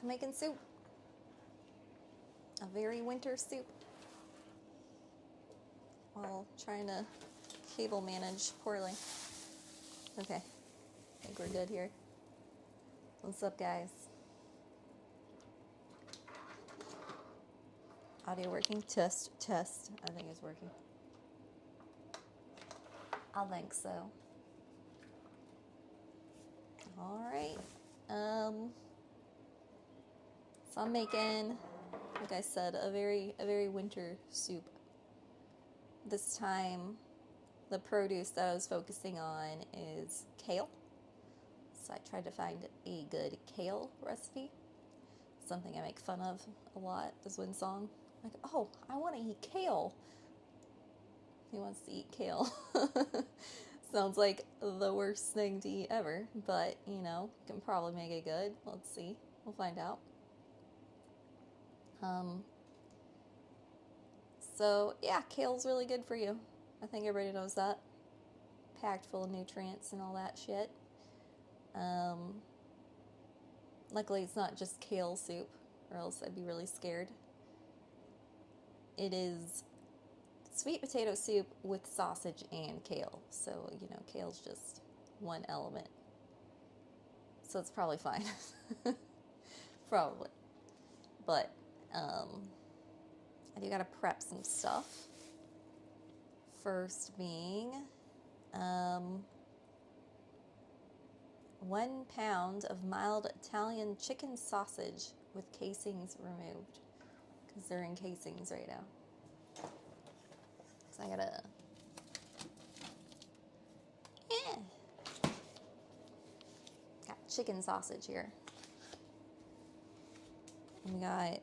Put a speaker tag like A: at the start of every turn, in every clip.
A: making soup. A very winter soup. While trying to cable manage poorly. Okay, I think we're good here. What's up, guys? Audio working? Test. I think it's working. I think so. All right. So I'm making, like I said, a very winter soup. This time, the produce that I was focusing on is kale. So I tried to find a good kale recipe. Something I make fun of a lot, this one song. Like, oh, I want to eat kale. He wants to eat kale. Sounds like the worst thing to eat ever, but, you know, can probably make it good. Let's see. We'll find out. So, yeah, kale's really good for you. I think everybody knows that. Packed full of nutrients and all that shit. Luckily, it's not just kale soup, or else I'd be really scared. It is sweet potato soup with sausage and kale. So, you know, kale's just one element. So it's probably fine. Probably. But, I do gotta prep some stuff. First being, 1 pound of mild Italian chicken sausage with casings removed. Because they're in casings right now. So I gotta... Got chicken sausage here. And we got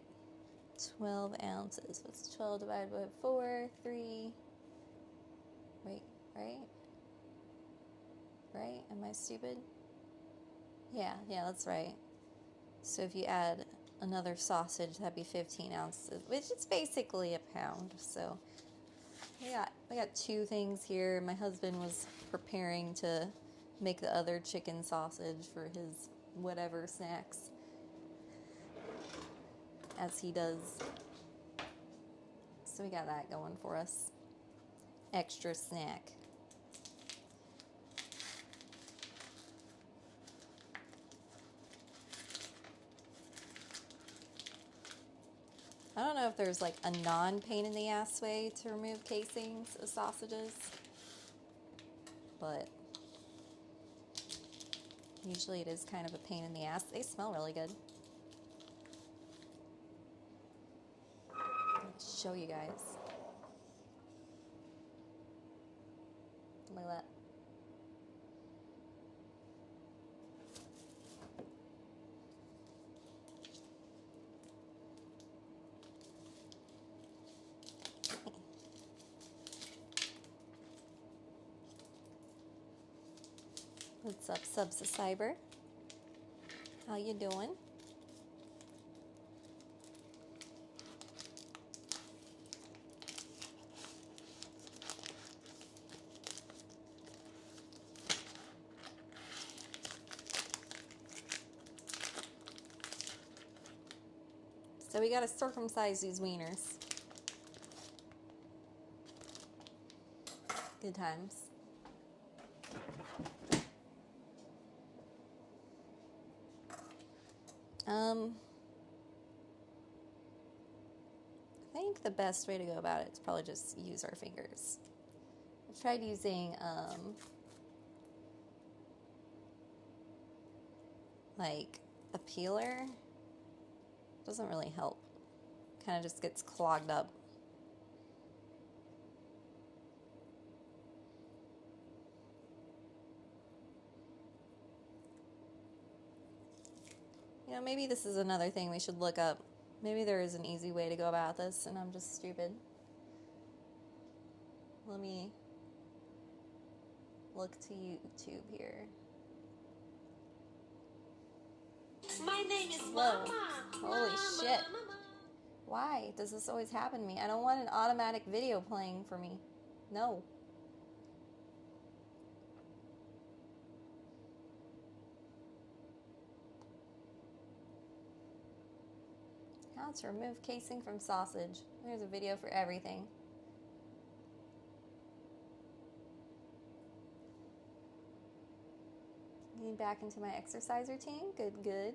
A: 12 ounces. What's 12 divided by 4? 3. Wait, right? Right? Am I stupid? Yeah, that's right. So if you add another sausage, that'd be 15 ounces, which is basically a pound. So we got 2 things here. My husband was preparing to make the other chicken sausage for his whatever snacks, as he does. So we got that going for us. Extra snack. I don't know if there's like a non-pain in the ass way to remove casings of sausages, but usually it is kind of a pain in the ass. They smell really good. Let's show you guys. Look at that. What's up, Subscriber? How you doing? So we gotta circumcise these wieners. Good times. I think the best way to go about it is probably just use our fingers. I've tried using, like a peeler. Doesn't really help. Kind of just gets clogged up. You know, maybe this is another thing we should look up. Maybe there is an easy way to go about this, and I'm just stupid. Let me look to YouTube here.
B: My name is
A: Whoa.
B: Mama.
A: Holy
B: Mama,
A: shit.
B: Mama.
A: Why does this always happen to me? I don't want an automatic video playing for me. No. How to remove casing from sausage. There's a video for everything. Getting back into my exercise routine. Good, good.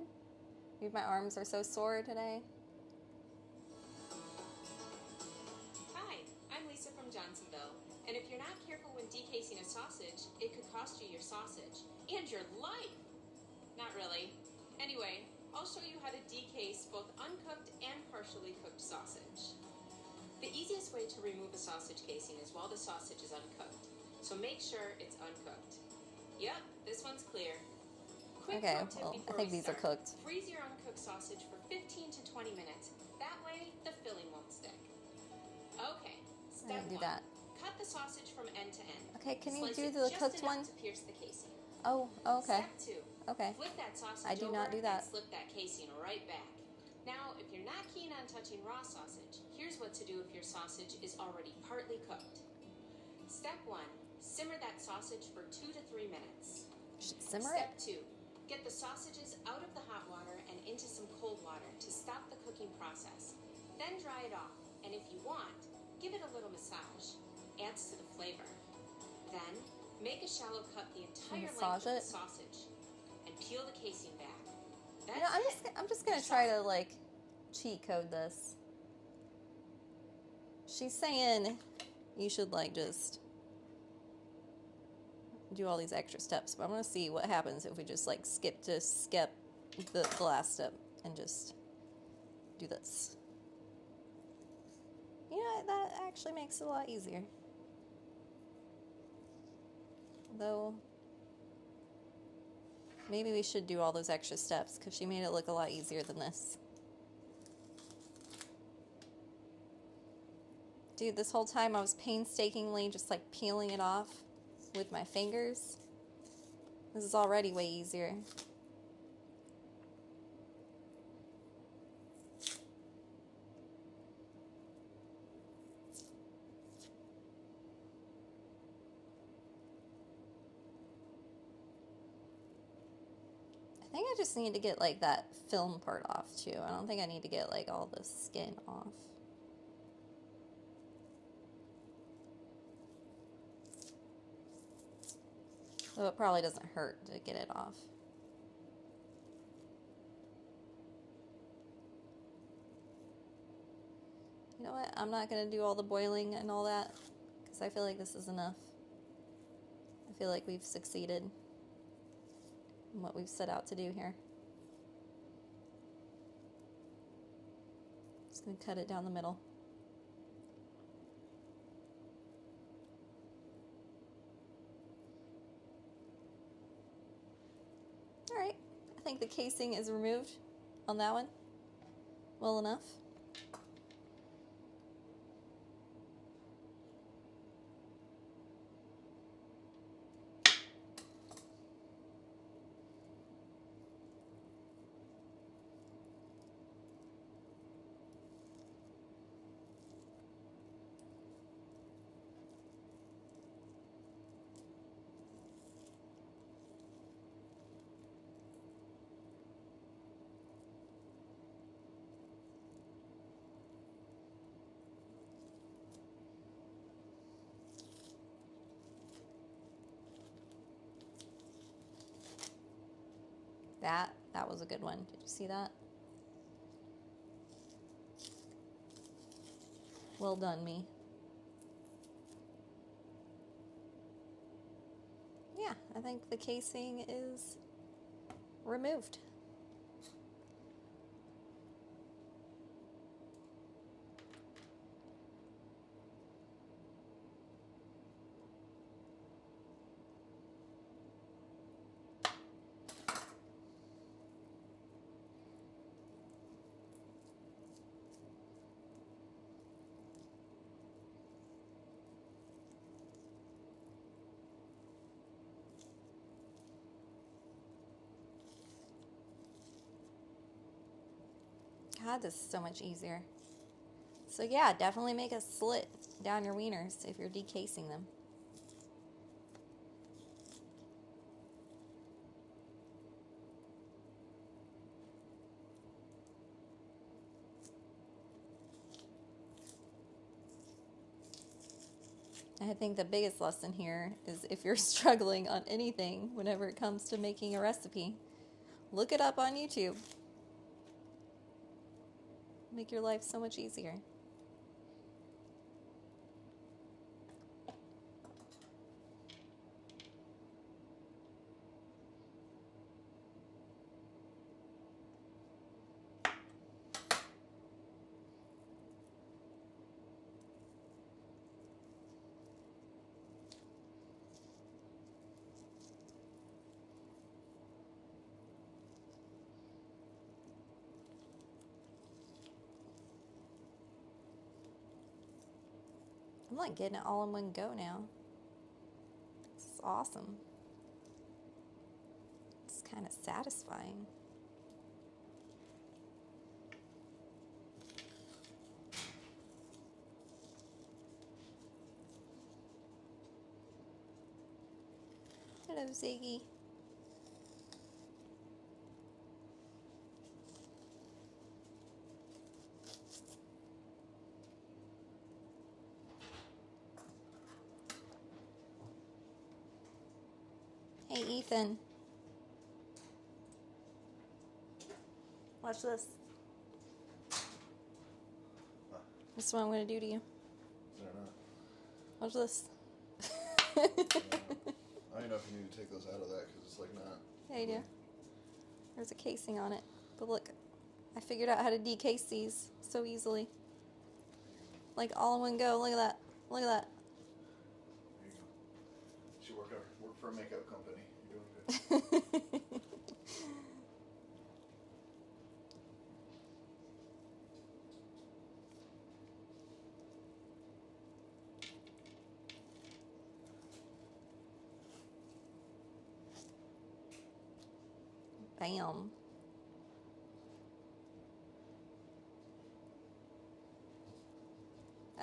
A: My arms are so sore today.
B: Hi, I'm Lisa from Johnsonville. And if you're not careful when decasing a sausage, it could cost you your sausage and your life. Not really. Anyway, I'll show you how to decase both uncooked and partially cooked sausage. The easiest way to remove a sausage casing is while the sausage is uncooked. So make sure it's uncooked. Yep, this one's clear. Quick
A: Okay,
B: pro tip
A: well, I
B: before
A: think
B: we
A: these are
B: start.
A: cooked.
B: Freeze your uncooked sausage for 15 to 20 minutes. That way, the filling won't stick. Okay,
A: I
B: step
A: didn't do
B: 1.
A: that.
B: Cut the sausage from end to end.
A: Okay, can you
B: Slice
A: do
B: it
A: the
B: just
A: cooked
B: enough
A: one?
B: to pierce the casing.
A: Oh, okay.
B: Step 2.
A: Okay.
B: Flip that sausage
A: I do
B: over
A: not do that.
B: and slip that casing right back. Now, if you're not keen on touching raw sausage, here's what to do if your sausage is already partly cooked. Step 1. Simmer that sausage for 2 to 3 minutes.
A: Should simmer it?
B: Step 2. Get the sausages out of the hot water and into some cold water to stop the cooking process. Then dry it off, and if you want, give it a little massage. Adds to the flavor. Then, make a shallow cut the entire length of the sausage and peel the casing back.
A: You know, I'm just gonna try to like cheat code this. She's saying you should like just do all these extra steps, but I'm gonna see what happens if we just like skip the last step and just do this. You know, that actually makes it a lot easier. Though maybe we should do all those extra steps because she made it look a lot easier than this. Dude, this whole time I was painstakingly just like peeling it off with my fingers. This is already way easier. I think I just need to get like that film part off too. I don't think I need to get like all the skin off. So it probably doesn't hurt to get it off. You know what? I'm not going to do all the boiling and all that because I feel like this is enough. I feel like we've succeeded in what we've set out to do here. Just going to cut it down the middle. Alright, I think the casing is removed on that one. Well enough. That was a good one. Did you see that? Well done, me. Yeah, I think the casing is removed. God, this is so much easier. So yeah, definitely make a slit down your wieners if you're decasing them. I think the biggest lesson here is if you're struggling on anything whenever it comes to making a recipe, look it up on YouTube. Make your life so much easier. I'm like getting it all in one go now. It's awesome. It's kind of satisfying. Hello, Ziggy. Hey, Ethan. Watch this. This is what I'm going to do to you.
C: I don't know.
A: Watch this.
C: I don't know if you need to take those out of that because it's like not.
A: Yeah, you do. There's a casing on it. But look, I figured out how to decase these so easily. Like all in one go. Look at that. Look at that.
C: There you go. You should work for a makeup company. You're doing good.
A: Bam.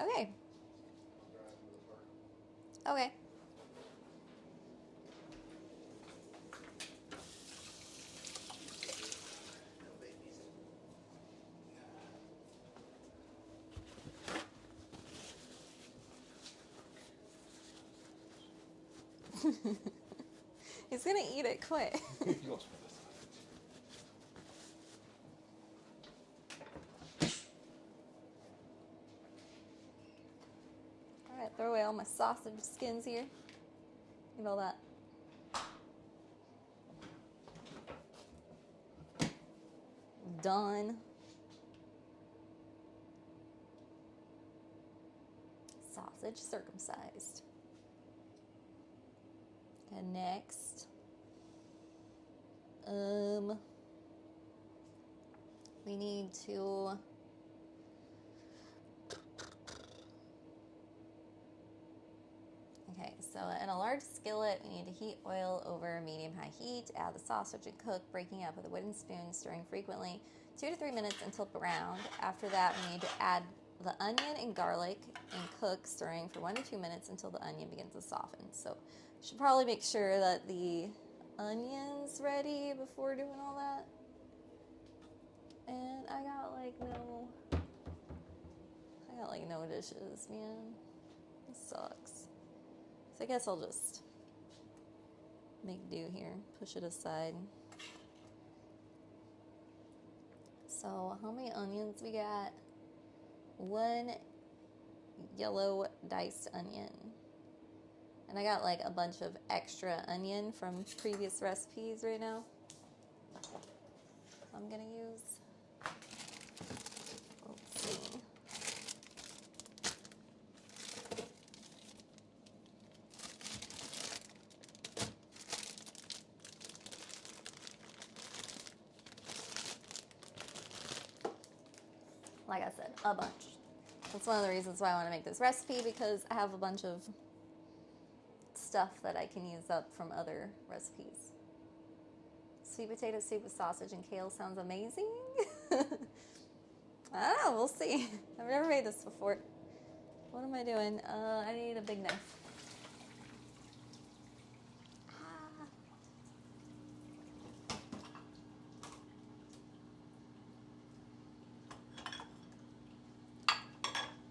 A: Okay. Okay. He's gonna eat it quick. Alright, throw away all my sausage skins here. Look at all that. Done. Sausage circumcised. And next, we need to okay, so in a large skillet, we need to heat oil over medium-high heat, add the sausage and cook, breaking up with a wooden spoon, stirring frequently, 2 to 3 minutes until browned. After that, we need to add the onion and garlic and cook, stirring for 1 to 2 minutes until the onion begins to soften. So should probably make sure that the onion's ready before doing all that. And I got like no dishes, man. This sucks. So I guess I'll just make do here. Push it aside. So how many onions we got? 1 yellow diced onion. And I got like a bunch of extra onion from previous recipes right now. I'm gonna use. Let's see. Like I said, a bunch. That's one of the reasons why I want to make this recipe, because I have a bunch of stuff that I can use up from other recipes. Sweet potato soup with sausage and kale sounds amazing. I don't know, we'll see. I've never made this before. What am I doing? I need a big knife.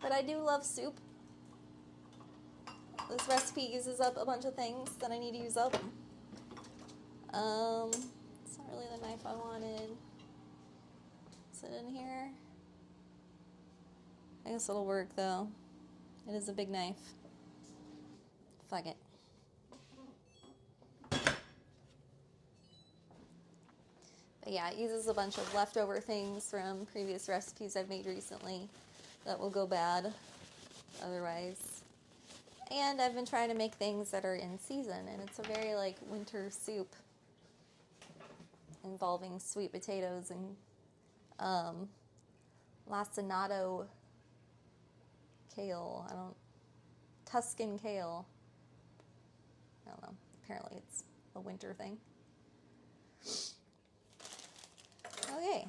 A: But I do love soup. this recipe uses up a bunch of things that I need to use up. It's not really the knife I wanted. Is it in here? I guess it'll work though. It is a big knife. Fuck it. But yeah, it uses a bunch of leftover things from previous recipes I've made recently that will go bad otherwise. And I've been trying to make things that are in season, and it's a very like winter soup involving sweet potatoes and lacinato kale. Tuscan kale. I don't know. Apparently it's a winter thing. Okay.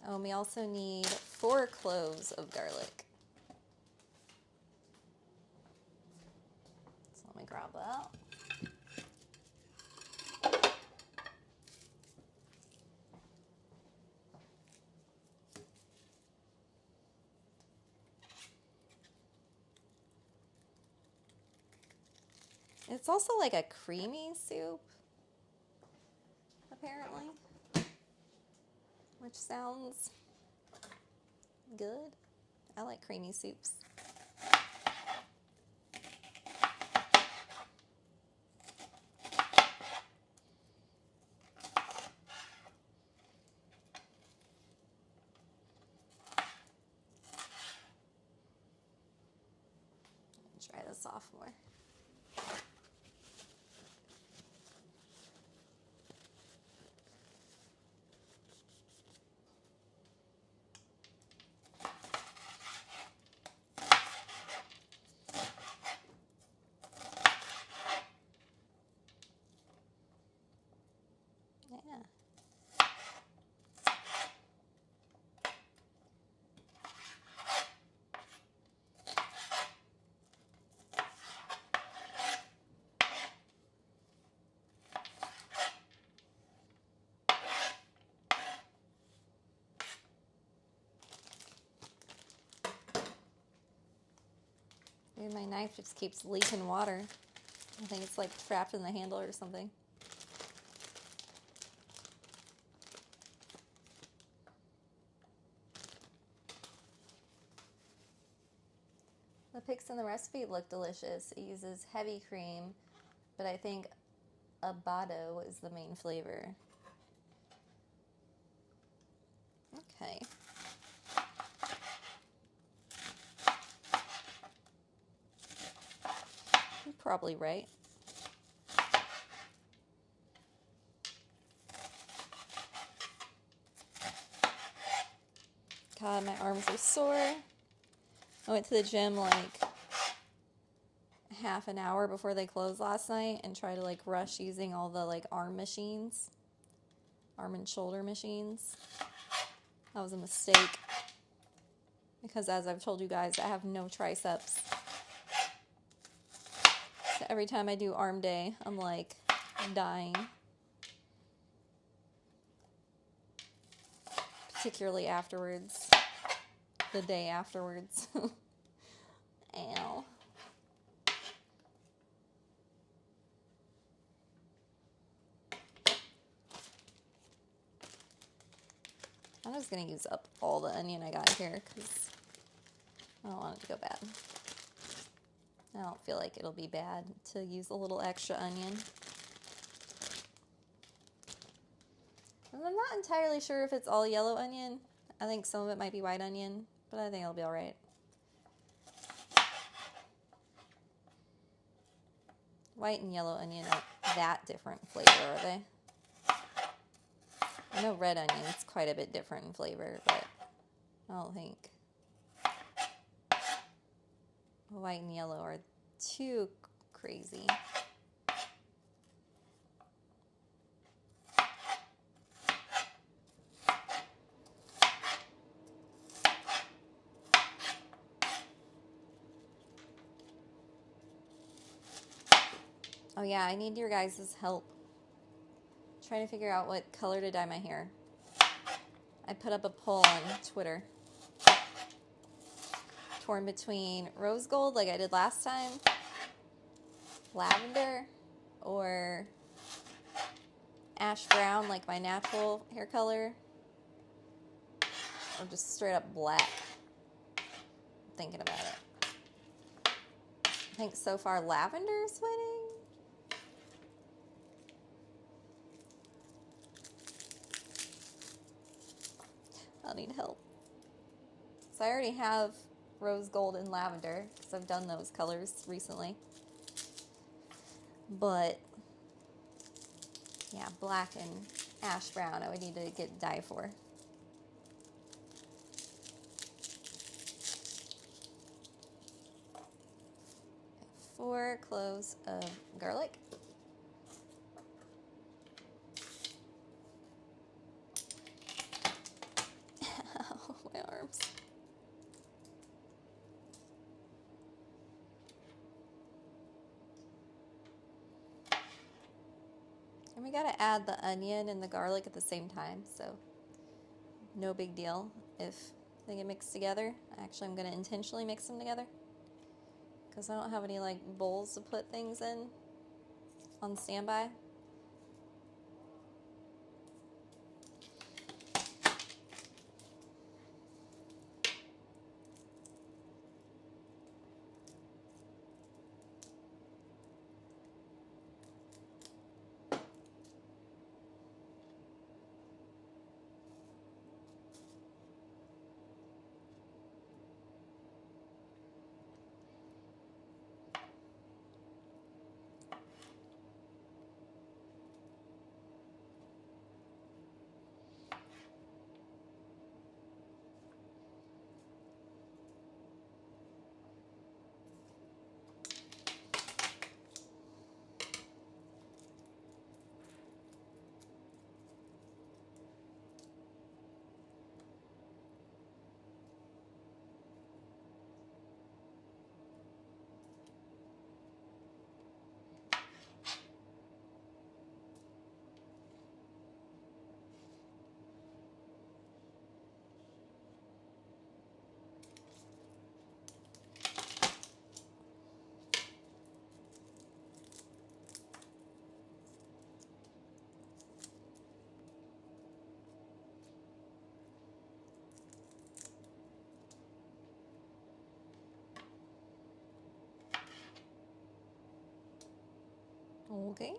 A: Oh, and we also need 4 cloves of garlic. So let me grab that. It's also like a creamy soup, apparently, which sounds good. I like creamy soups. Try this off more. Yeah. Dude, my knife just keeps leaking water. I think it's like trapped in the handle or something. The pics in the recipe look delicious. It uses heavy cream, but I think abado is the main flavor. Okay. You're probably right. God, my arms are sore. I went to the gym like half an hour before they closed last night and tried to like rush using all the like arm machines. Arm and shoulder machines. That was a mistake. Because as I've told you guys, I have no triceps. So every time I do arm day, I'm like dying. Particularly afterwards. The day afterwards. Ow. I'm just going to use up all the onion I got here because I don't want it to go bad. I don't feel like it'll be bad to use a little extra onion. And I'm not entirely sure if it's all yellow onion. I think some of it might be white onion, but I think it'll be alright. White and yellow onion aren't that different in flavor, are they? I know red onion's quite a bit different in flavor, but I don't think white and yellow are too crazy. Oh yeah, I need your guys' help. Trying to figure out what color to dye my hair. I put up a poll on Twitter. torn between rose gold like I did last time, lavender, or ash brown like my natural hair color, or just straight up black. I'm thinking about it. I think so far lavender is winning. I'll need help. So I already have rose gold and lavender because I've done those colors recently. But yeah, black and ash brown I would need to get dye for. Four cloves of garlic. Ow, my arms. And we gotta add the onion and the garlic at the same time, so no big deal if they get mixed together. Actually, I'm gonna intentionally mix them together because I don't have any like bowls to put things in on standby. Okay.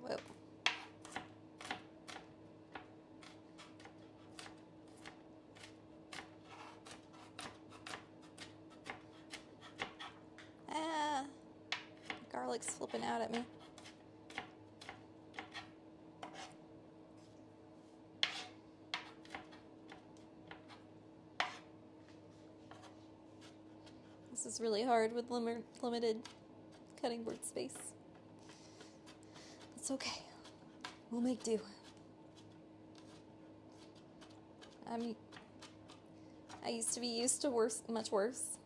A: Whoa. Ah, garlic's flipping out at me. This is really hard with limited cutting board space. It's okay. We'll make do. I used to be used to much worse.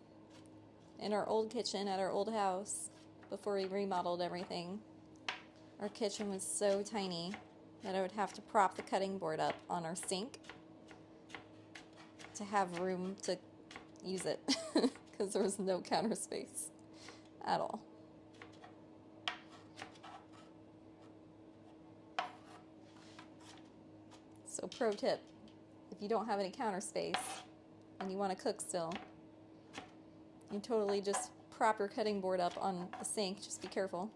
A: In our old kitchen at our old house, before we remodeled everything, our kitchen was so tiny that I would have to prop the cutting board up on our sink to have room to use it because there was no counter space at all. So pro tip, if you don't have any counter space and you want to cook still, you totally just prop your cutting board up on the sink. Just be careful.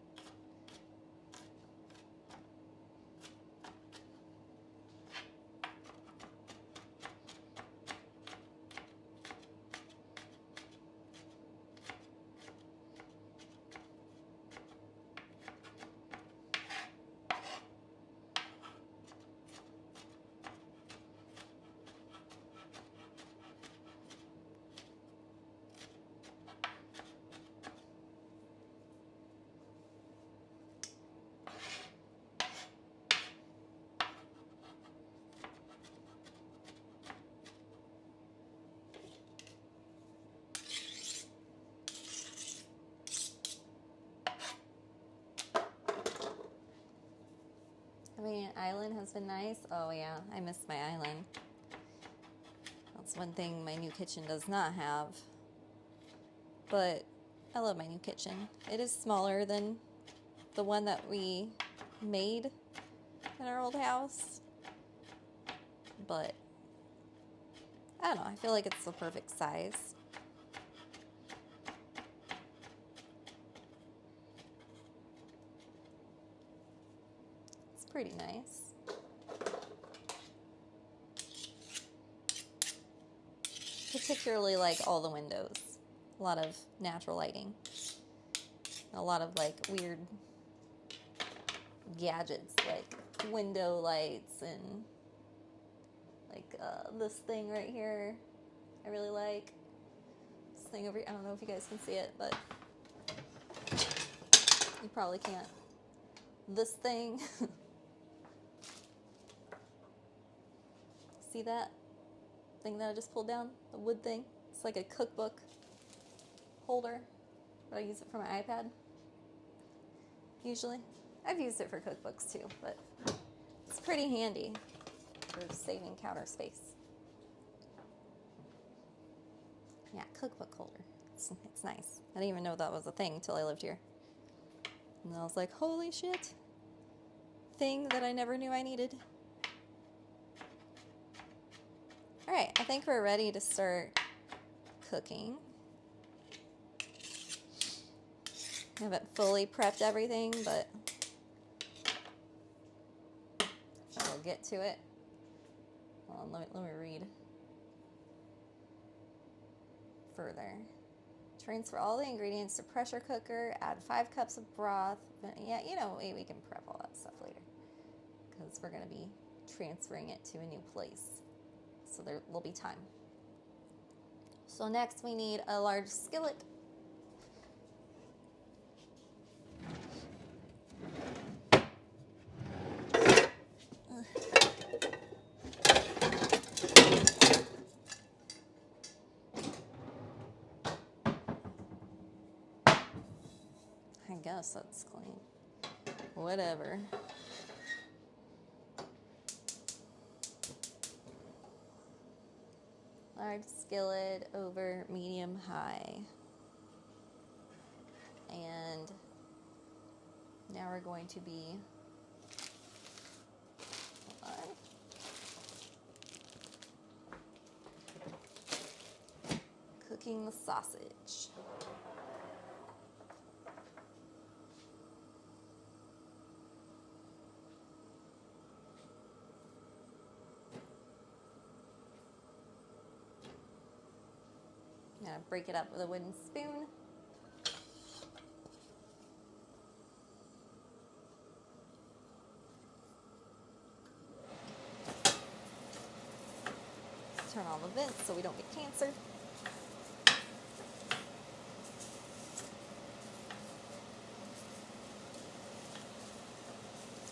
A: island has been nice. Oh yeah, I miss my island. That's one thing my new kitchen does not have. But I love my new kitchen. It is smaller than the one that we made in our old house. But I don't know, I feel like it's the perfect size. It's pretty nice. Particularly like all the windows. A lot of natural lighting. A lot of like weird gadgets like window lights and like this thing right here I really like. This thing over here, I don't know if you guys can see it, but you probably can't. This thing. See that thing that I just pulled down? The wood thing? It's like a cookbook holder, but I use it for my iPad usually. I've used it for cookbooks too, but it's pretty handy for saving counter space. Yeah, cookbook holder. It's nice. I didn't even know that was a thing until I lived here. And I was like, holy shit. Thing that I never knew I needed. Alright, I think we're ready to start cooking. I haven't fully prepped everything, but I'll get to it. Hold on, let me read further. Transfer all the ingredients to pressure cooker. Add 5 cups of broth. Yeah, you know, we can prep all that stuff later because we're going to be transferring it to a new place. So there will be time. So next we need a large skillet. I guess that's clean. Whatever. Large skillet over medium high. And now we're going to be, hold on, cooking the sausage. I'm gonna break it up with a wooden spoon. Turn on the vents so we don't get cancer.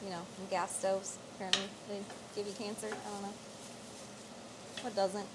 A: You know, gas stoves, apparently they give you cancer. I don't know. What doesn't?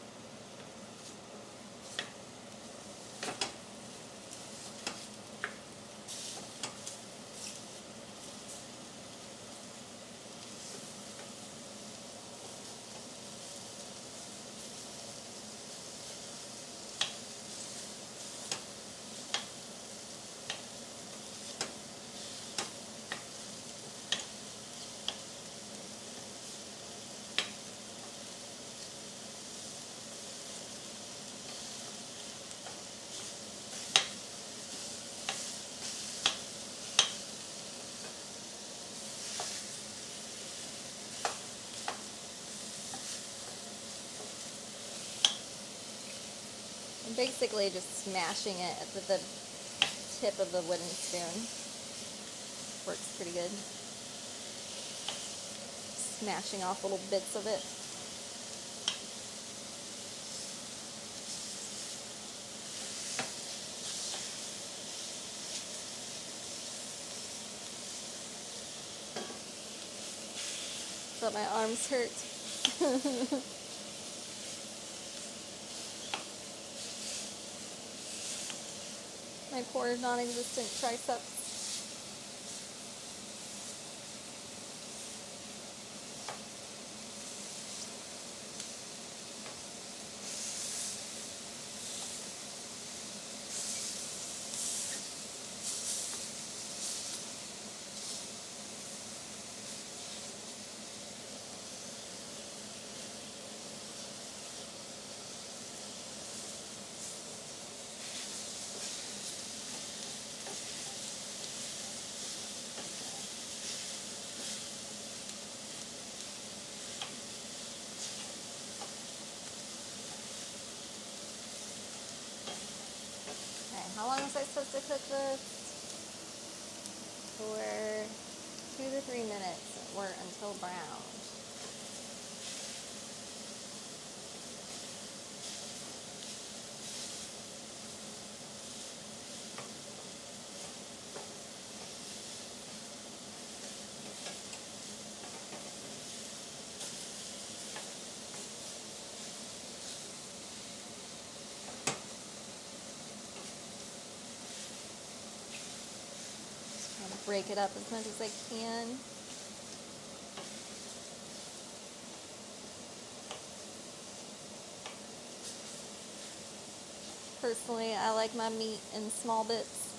A: Basically just smashing it at the tip of the wooden spoon. Works pretty good. Smashing off little bits of it. But my arms hurt. My poor non-existent triceps. How long was I supposed to cook this? For 2 to 3 minutes or until brown. Break it up as much as I can. Personally, I like my meat in small bits.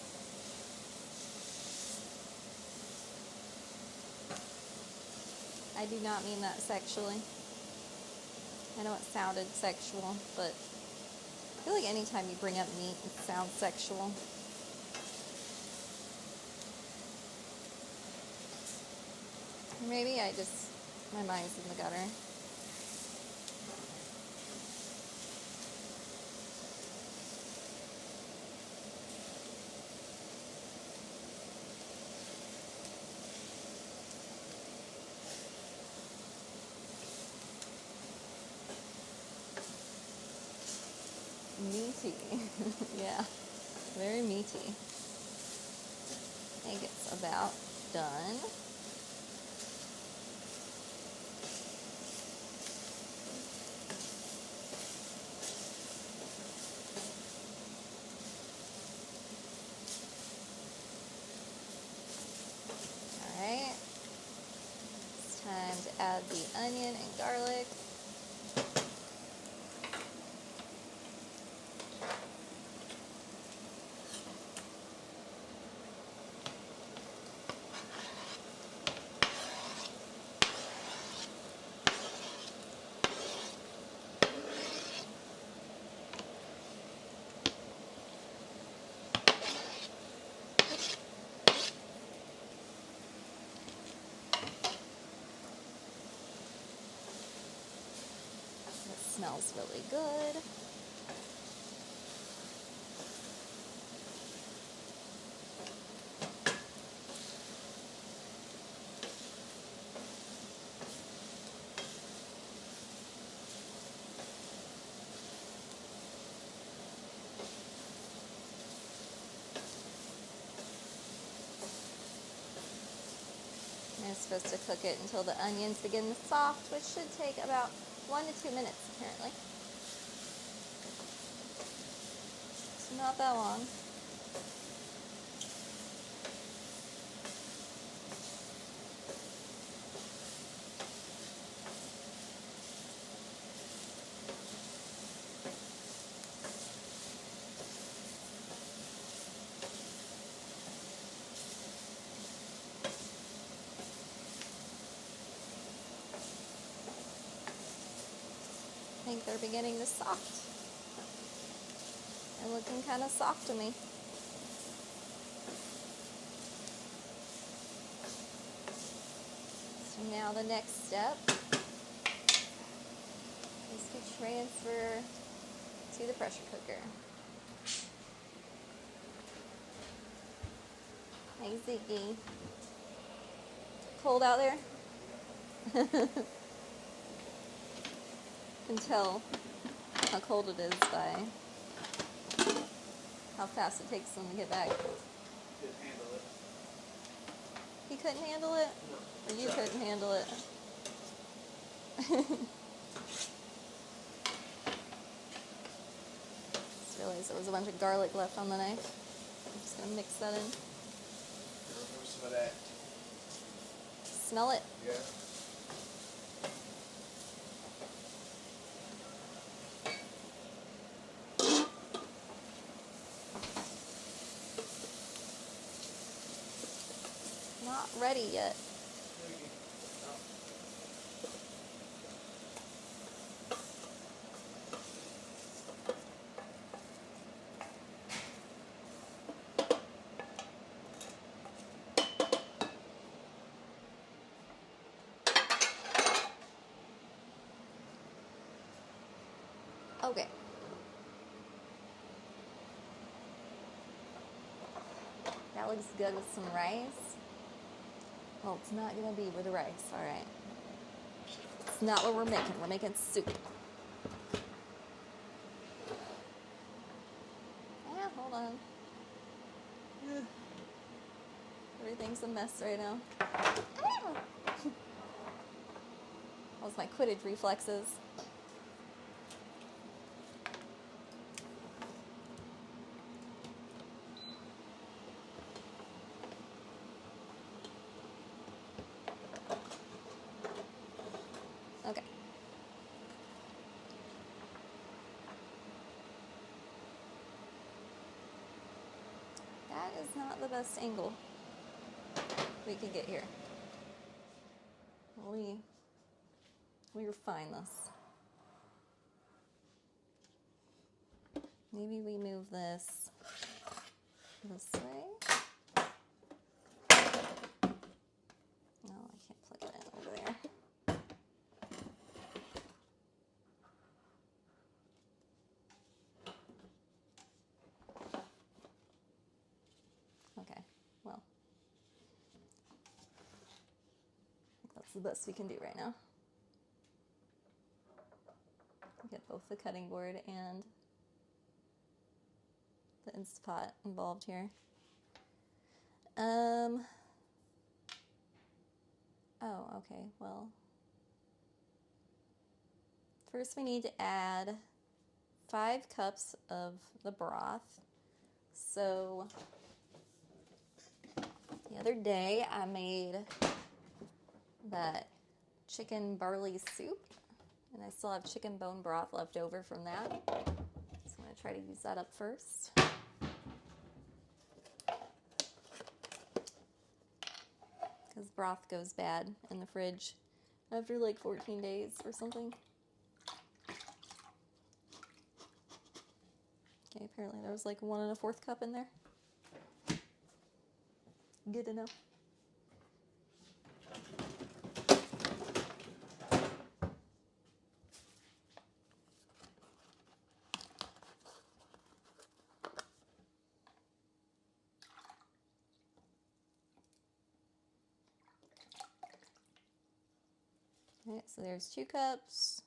A: I do not mean that sexually. I know it sounded sexual, but I feel like anytime you bring up meat, it sounds sexual. Maybe my mind's in the gutter. Meaty. Yeah, very meaty. I think it's about done. Alright. It's time to add the onion and garlic. Smells really good. I'm supposed to cook it until the onions begin to soft, which should take about 1 to 2 minutes apparently. So not that long. I think they're beginning to soft. They're looking kind of soft to me. So now the next step is to transfer to the pressure cooker. Hey Ziggy. Cold out there? You can tell how cold it is by how fast it takes them to get back.
C: Couldn't handle it.
A: He couldn't handle it?
C: No.
A: Or you couldn't handle it? Just realized there was a bunch of garlic left on the knife. I'm just going to mix that in.
C: Remove some of that.
A: Smell it?
C: Yeah.
A: Not ready yet. Okay. That looks good with some rice. Well, it's not gonna be with the rice, alright. It's not what we're making. We're making soup. Yeah, hold on. Everything's a mess right now. That was my Quidditch reflexes. Okay. That is not the best angle we can get here. We refine this. Maybe we move this way. No, I can't plug it in over there. Okay, well, I think that's the best we can do right now. Get both the cutting board and the Instapot involved here. Oh, okay, well, first we need to add 5 cups of the broth. So the other day I made that chicken barley soup, and I still have chicken bone broth left over from that. So I'm going to try to use that up first. Because broth goes bad in the fridge after like 14 days or something. Okay, apparently there was like 1 1/4 cup in there. Good to know. Alright, so there's 2 cups.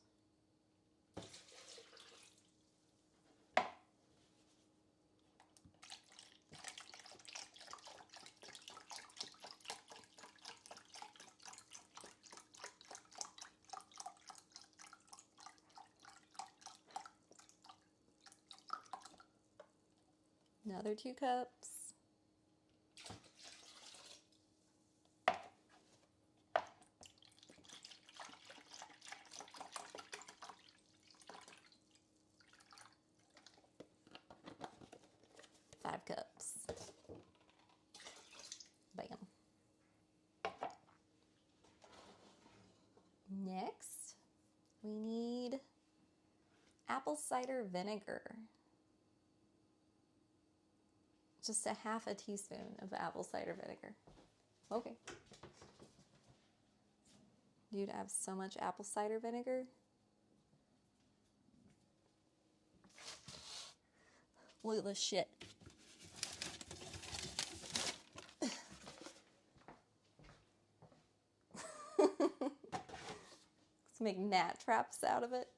A: Another 2 cups. Five cups. Bam. Next, we need apple cider vinegar. Just a 1/2 teaspoon of apple cider vinegar. Okay. Dude, I have so much apple cider vinegar. Look at this shit. Let's make gnat traps out of it.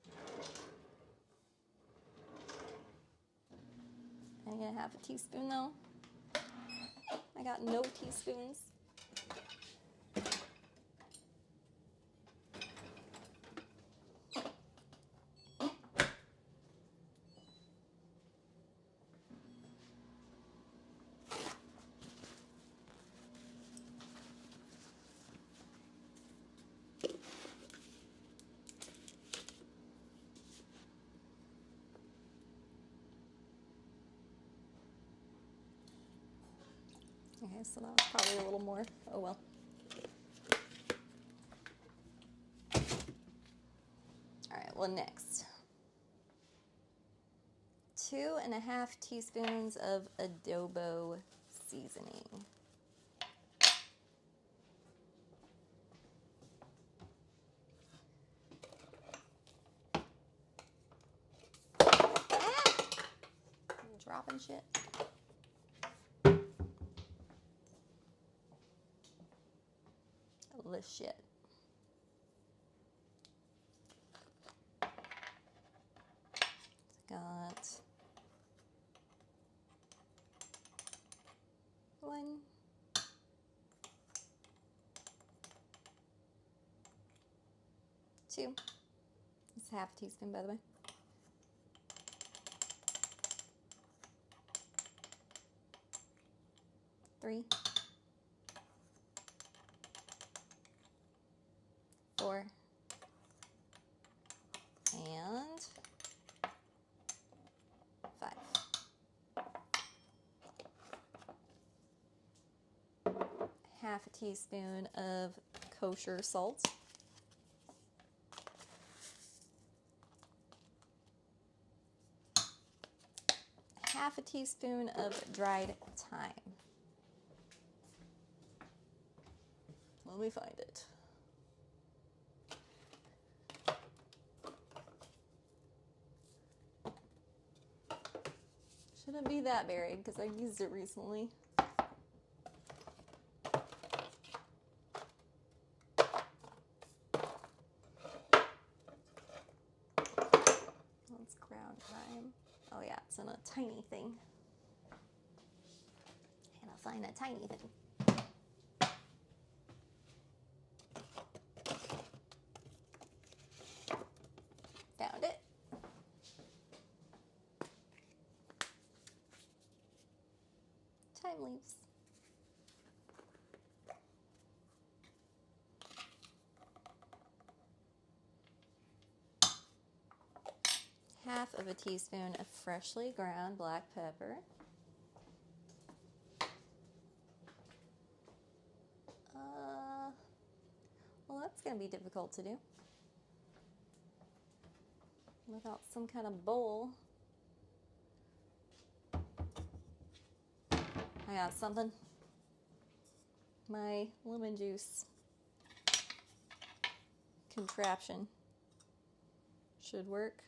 A: I'm gonna have a teaspoon though. I got no teaspoons. Okay, so that was probably a little more. Oh well. Alright, well next. 2.5 teaspoons of adobo seasoning. Ah! I'm dropping shit. of shit. Got 1, 2. It's half a teaspoon, by the way. 3, 4, and 5. Half a teaspoon of kosher salt. Half a teaspoon of dried thyme. Let me find it. Shouldn't be that buried because I used it recently. Let's ground thyme. Oh yeah, it's in a tiny thing. And I'll find a tiny thing. Found it. Thyme leaves. Half of a teaspoon of freshly ground black pepper. Well, that's going to be difficult to do without some kind of bowl. I got something. My lemon juice contraption should work.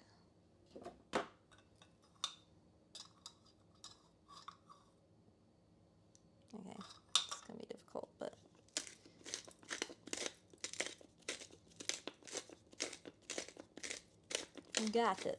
A: Okay, it's going to be difficult, but you got this.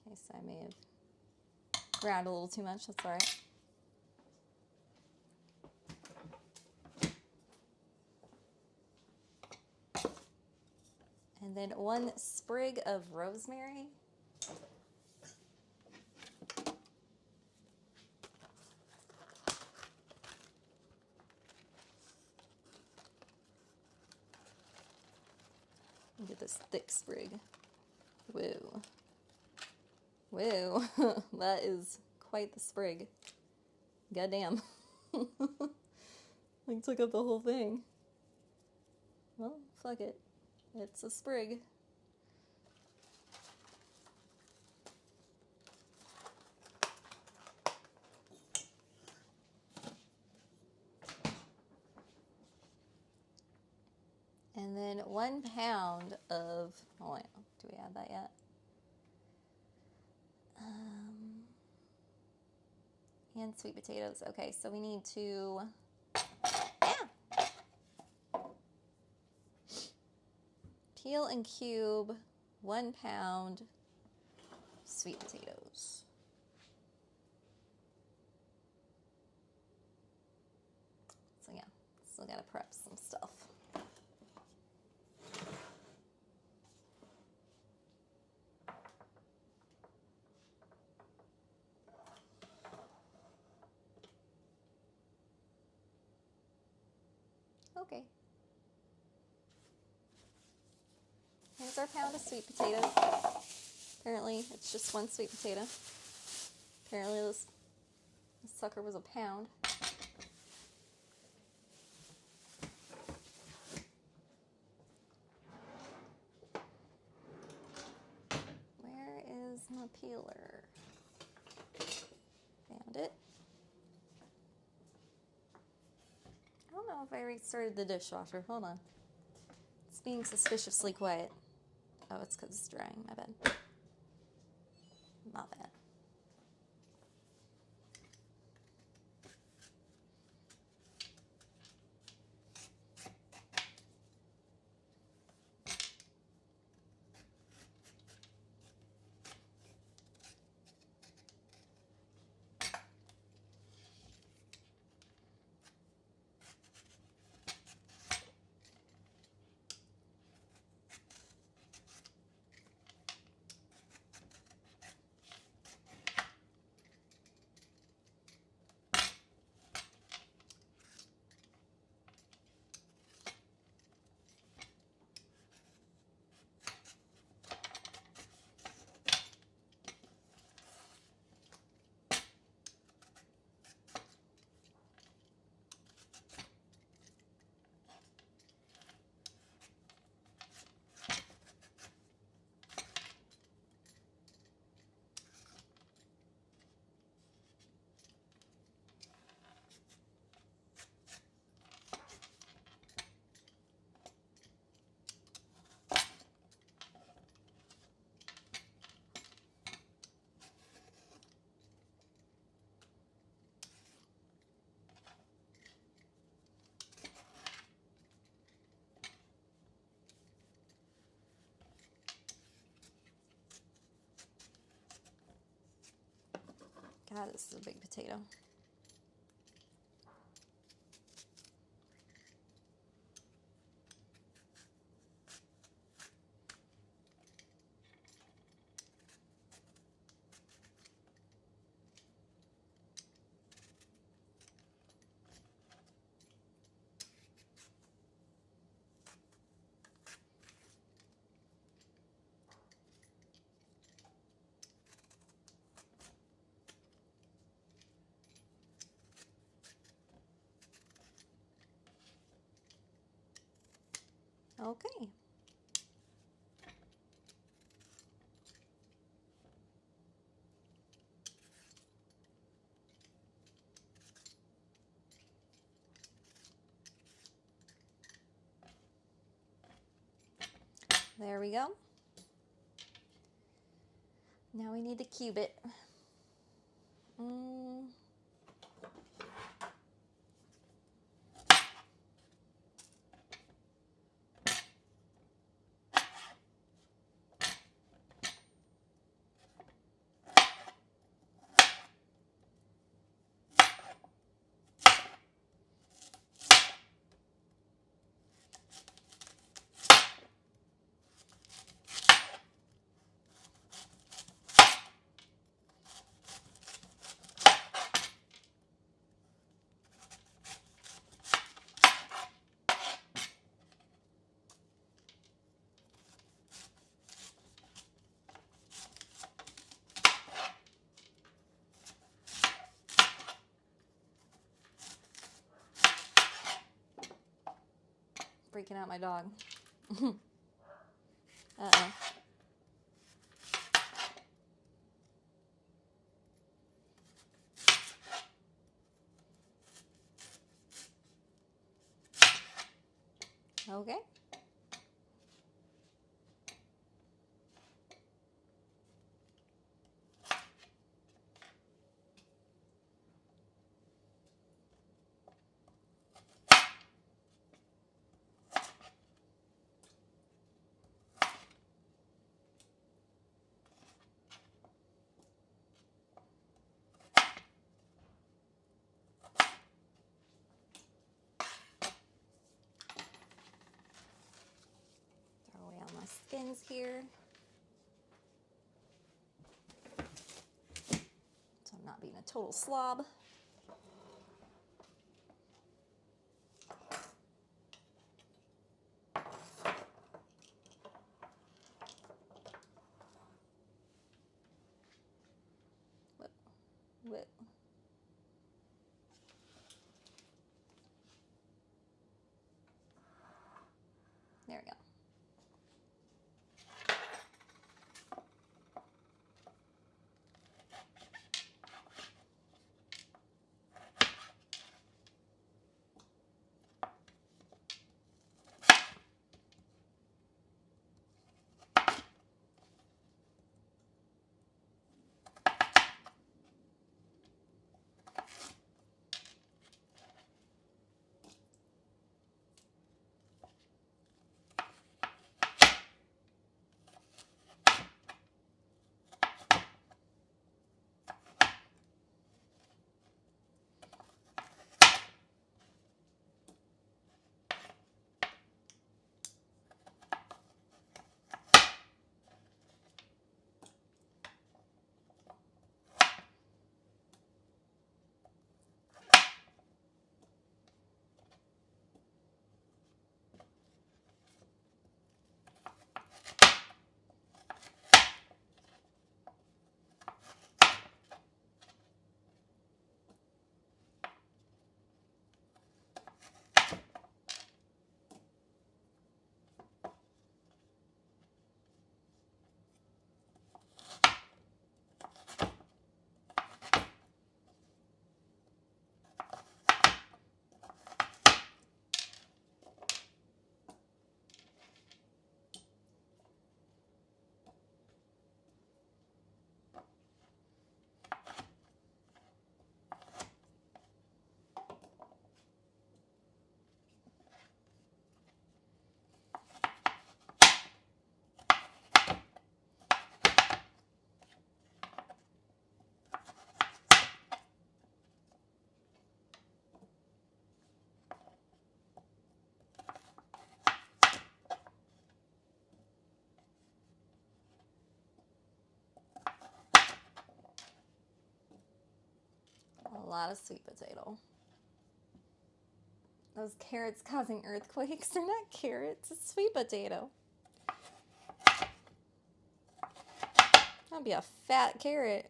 A: Okay, so I may have ground a little too much, that's all right. And then 1 sprig of rosemary. Look at this thick sprig. Whoa. Whoa, that is quite the sprig. Goddamn. Like, took up the whole thing. Well, fuck it. It's a sprig. And then 1 pound of, oh wait, do we add that yet? And sweet potatoes. Okay, so we need to, peel and cube 1 pound sweet potatoes. So yeah, still gotta prep some stuff. Okay. Here's our pound of sweet potatoes. Apparently, it's just 1 sweet potato. Apparently this sucker was a pound. Where is my peeler? Found it. I don't know if I restarted the dishwasher. Hold on. It's being suspiciously quiet. Oh, it's because it's drying. My bad. My bad. God, this is a big potato. Okay. There we go. Now we need to cube it. Freaking out my dog. Uh-oh. Okay. Throw away all my skins here. So I'm not being a total slob. lot of sweet potato. Those carrots causing earthquakes. They're not carrots, it's sweet potato. That'd be a fat carrot.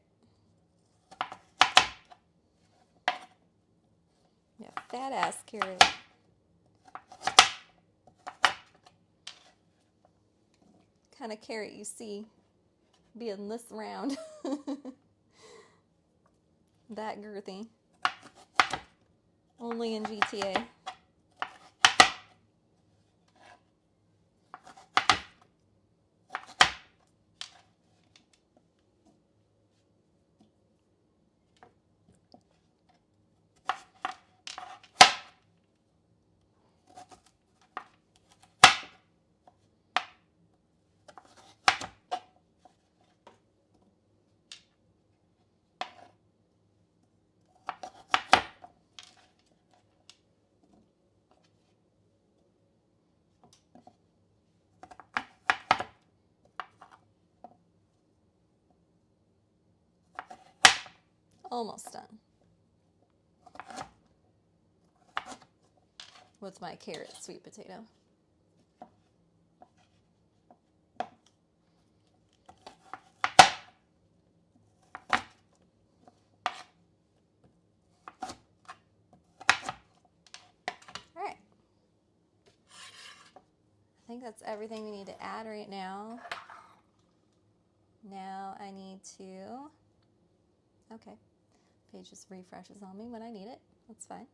A: Yeah, fat ass carrot. Kind of carrot you see being this round. That girthy. Only in GTA. Almost done. With my carrot sweet potato. Alright. I think that's everything we need to add right now. Now I need to... Okay. Page just refreshes on me when I need it. That's fine.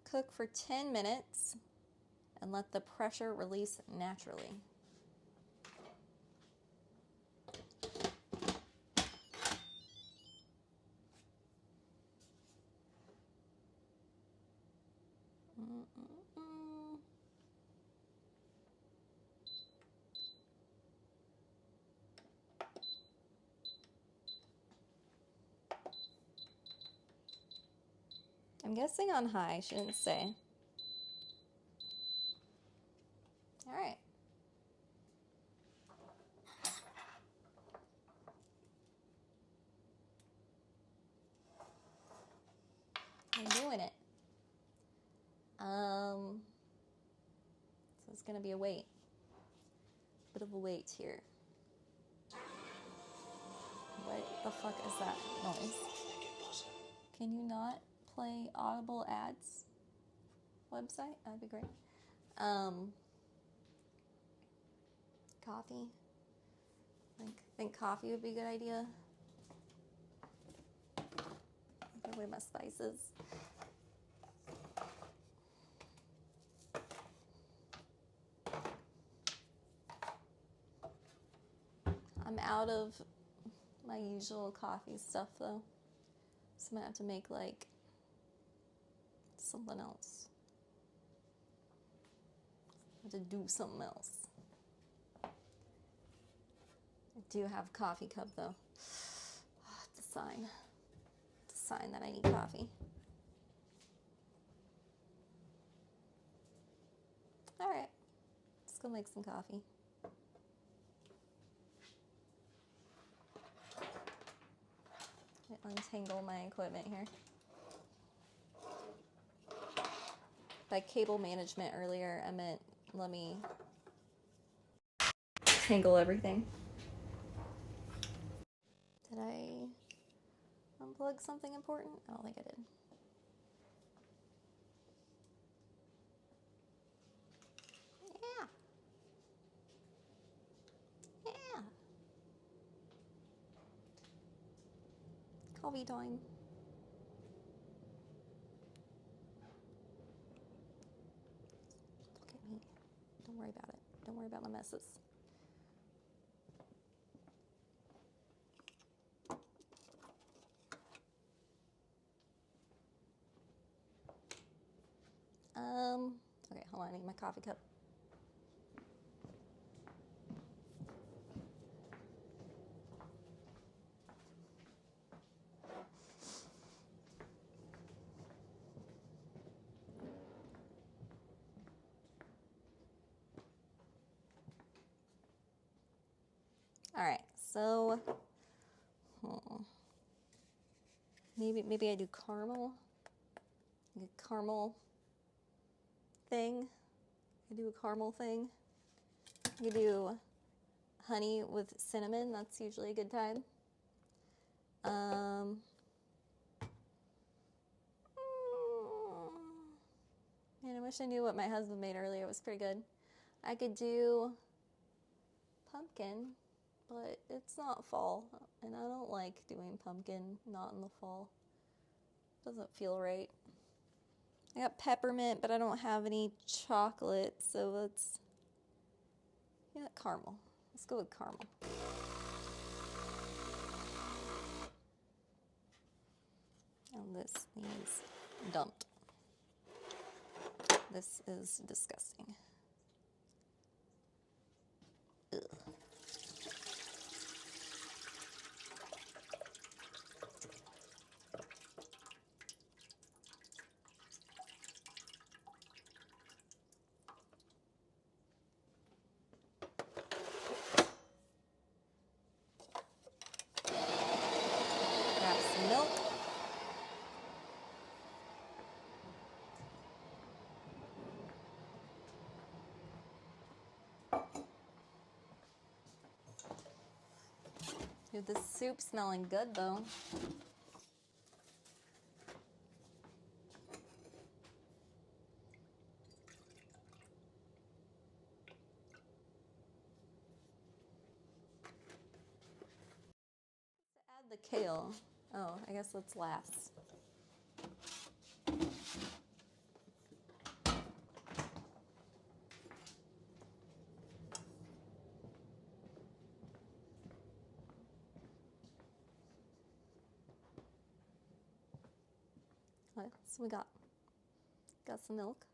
A: Cook for 10 minutes and let the pressure release naturally. I'm guessing on high, she didn't say. All right. I'm doing it. So it's gonna be a wait. Bit of a wait here. What the fuck is that noise? Can you not play Audible ads website? That'd be great. Coffee. I think coffee would be a good idea. Put away my spices. I'm out of my usual coffee stuff though, so I'm gonna have to make like something else. I have to do something else. I do have a coffee cup though. It's a sign. It's a sign that I need coffee. All right, let's go make some coffee. Untangle my equipment here. By cable management earlier, I meant let me tangle everything. Did I unplug something important? I don't think I did. Yeah. Yeah. Coffee time. Look at me. Don't worry about it. Don't worry about my messes. Okay, hold on, I need my coffee cup. All right, so maybe I do caramel. Like a caramel thing. I do a caramel thing. You do honey with cinnamon. That's usually a good time. Man, I wish I knew what my husband made earlier. It was pretty good. I could do pumpkin, but it's not fall, and I don't like doing pumpkin not in the fall. Doesn't feel right. I got peppermint, but I don't have any chocolate, so let's caramel. Let's go with caramel. And this needs dumped. This is disgusting. Ugh. Grab some milk. Dude, this soup smelling good though. Let's add the kale. Oh, I guess that's last. What? So we got some milk.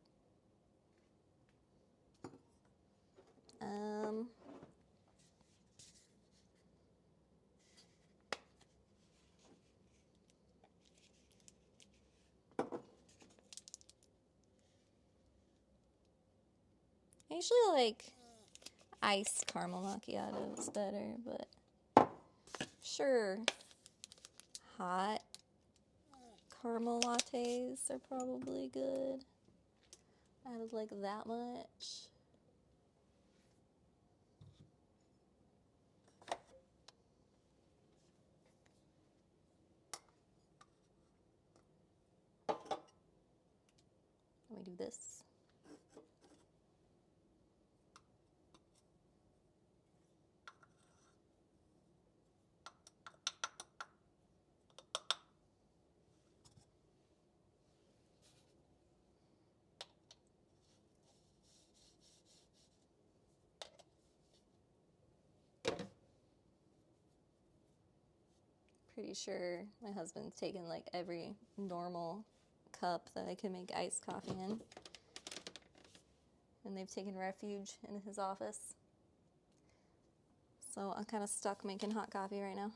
A: I usually like iced caramel macchiatos better, but sure, hot caramel lattes are probably good. Added like that much. Let me do this. Pretty sure my husband's taken like every normal cup that I can make iced coffee in. And they've taken refuge in his office. So I'm kind of stuck making hot coffee right now.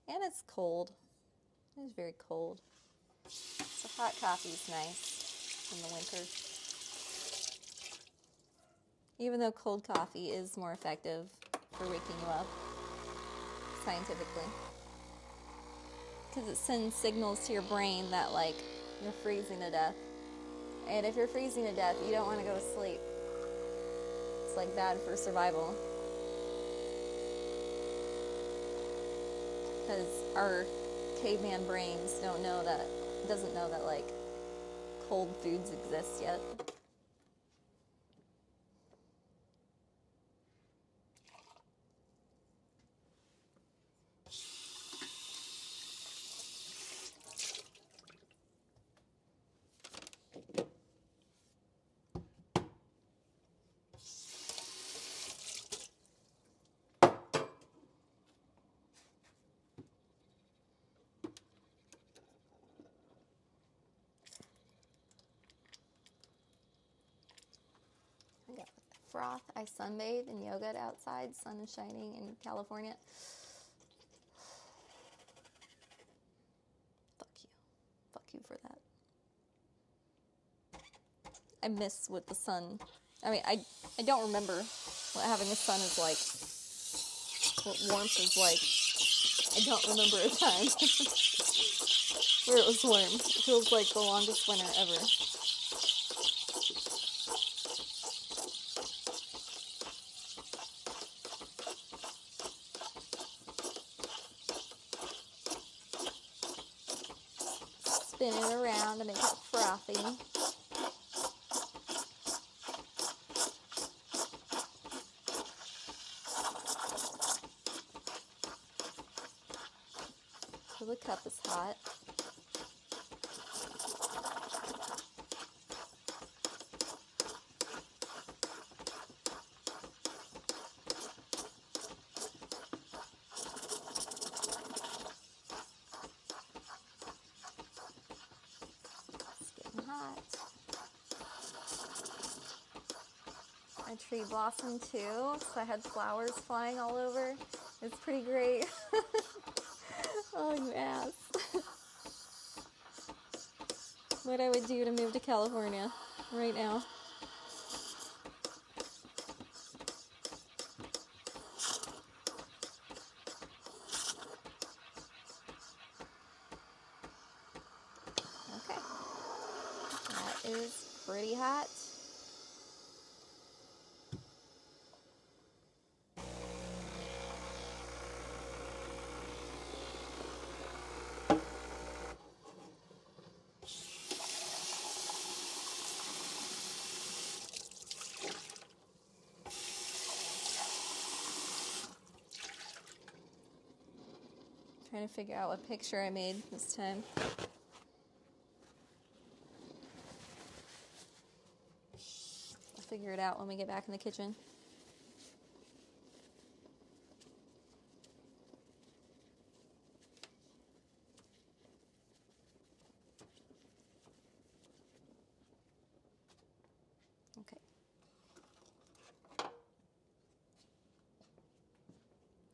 A: And it's cold. It's very cold. So hot coffee is nice in the winter. Even though cold coffee is more effective for waking you up, scientifically. Because it sends signals to your brain that, like, you're freezing to death. And if you're freezing to death, you don't want to go to sleep. It's, like, bad for survival. Because our caveman brains doesn't know that, like, cold foods exist yet. I got froth. I sunbathe in yoga outside. Sun is shining in California. Fuck you. Fuck you for that. I miss what the sun I mean, I don't remember what having a son is like, what warmth is like. I don't remember a time where it was warm. It feels like the longest winter ever. Spin it around to make it frothy. So the cup is hot. It's getting hot. My tree blossomed too, so I had flowers flying all over. It's pretty great. Oh, you ass. What I would do to move to California right now. Okay. That is pretty hot. Trying to figure out what picture I made this time. I'll figure it out when we get back in the kitchen. Okay.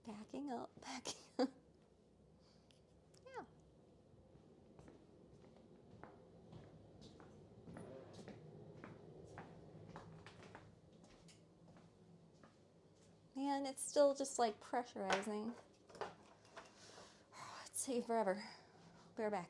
A: Backing up, backing up. Man, it's still just like pressurizing. It's taking forever. Be right back.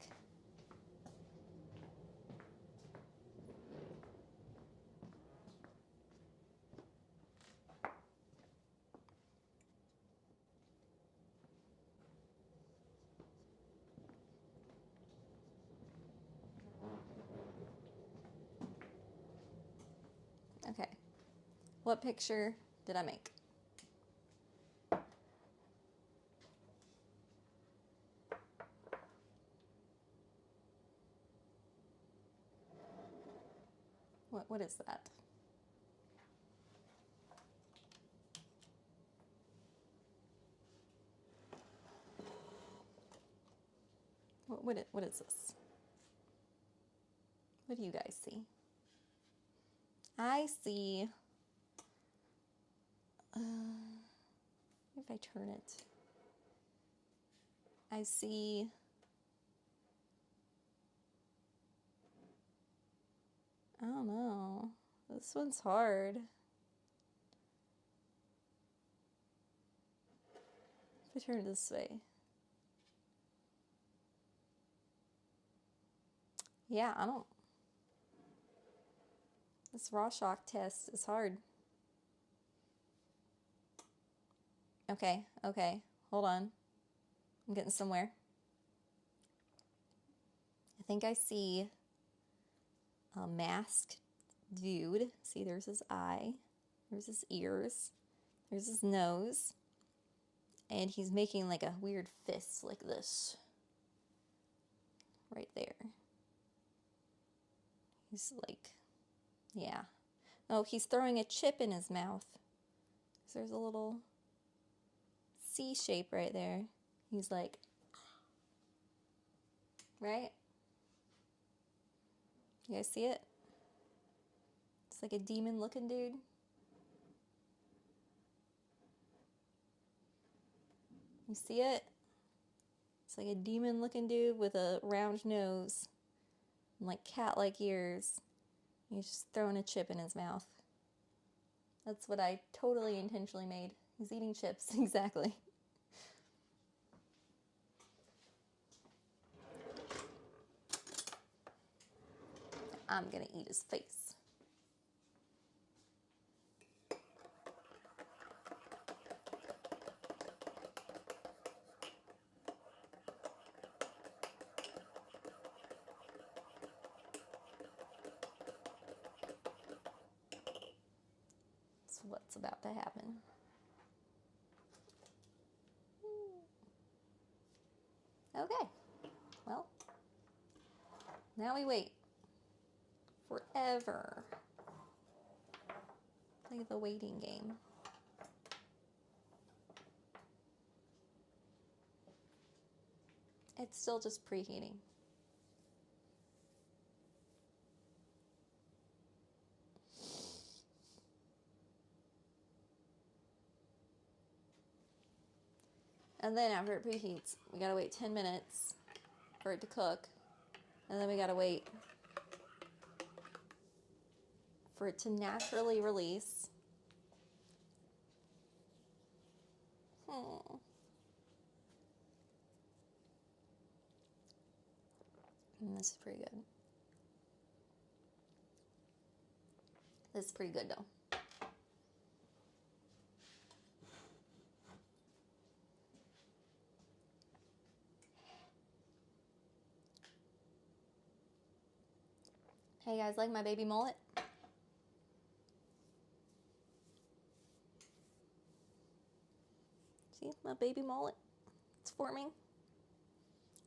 A: Okay. What picture did I make? What is that? What is this? What do you guys see? I see, if I turn it, I see I don't know. This one's hard. If I turn it this way. Yeah, I don't. This Rorschach test is hard. Okay, hold on. I'm getting somewhere. I think I see a masked dude. See, there's his eye, there's his ears, there's his nose, and he's making like a weird fist like this. Right there. He's like, yeah. Oh, he's throwing a chip in his mouth. So there's a little C shape right there. He's like, right? You guys see it? It's like a demon looking dude. You see it? It's like a demon looking dude with a round nose and like cat-like ears. He's just throwing a chip in his mouth. That's what I totally intentionally made. He's eating chips, exactly. I'm gonna eat his face. That's what's about to happen. Okay, well, now we wait forever. Play the waiting game. It's still just preheating. And then after it preheats, we gotta wait 10 minutes for it to cook. And then we gotta wait for it to naturally release. And this is pretty good. This is pretty good though. Hey guys, like my baby mullet? See, my baby mullet? It's forming.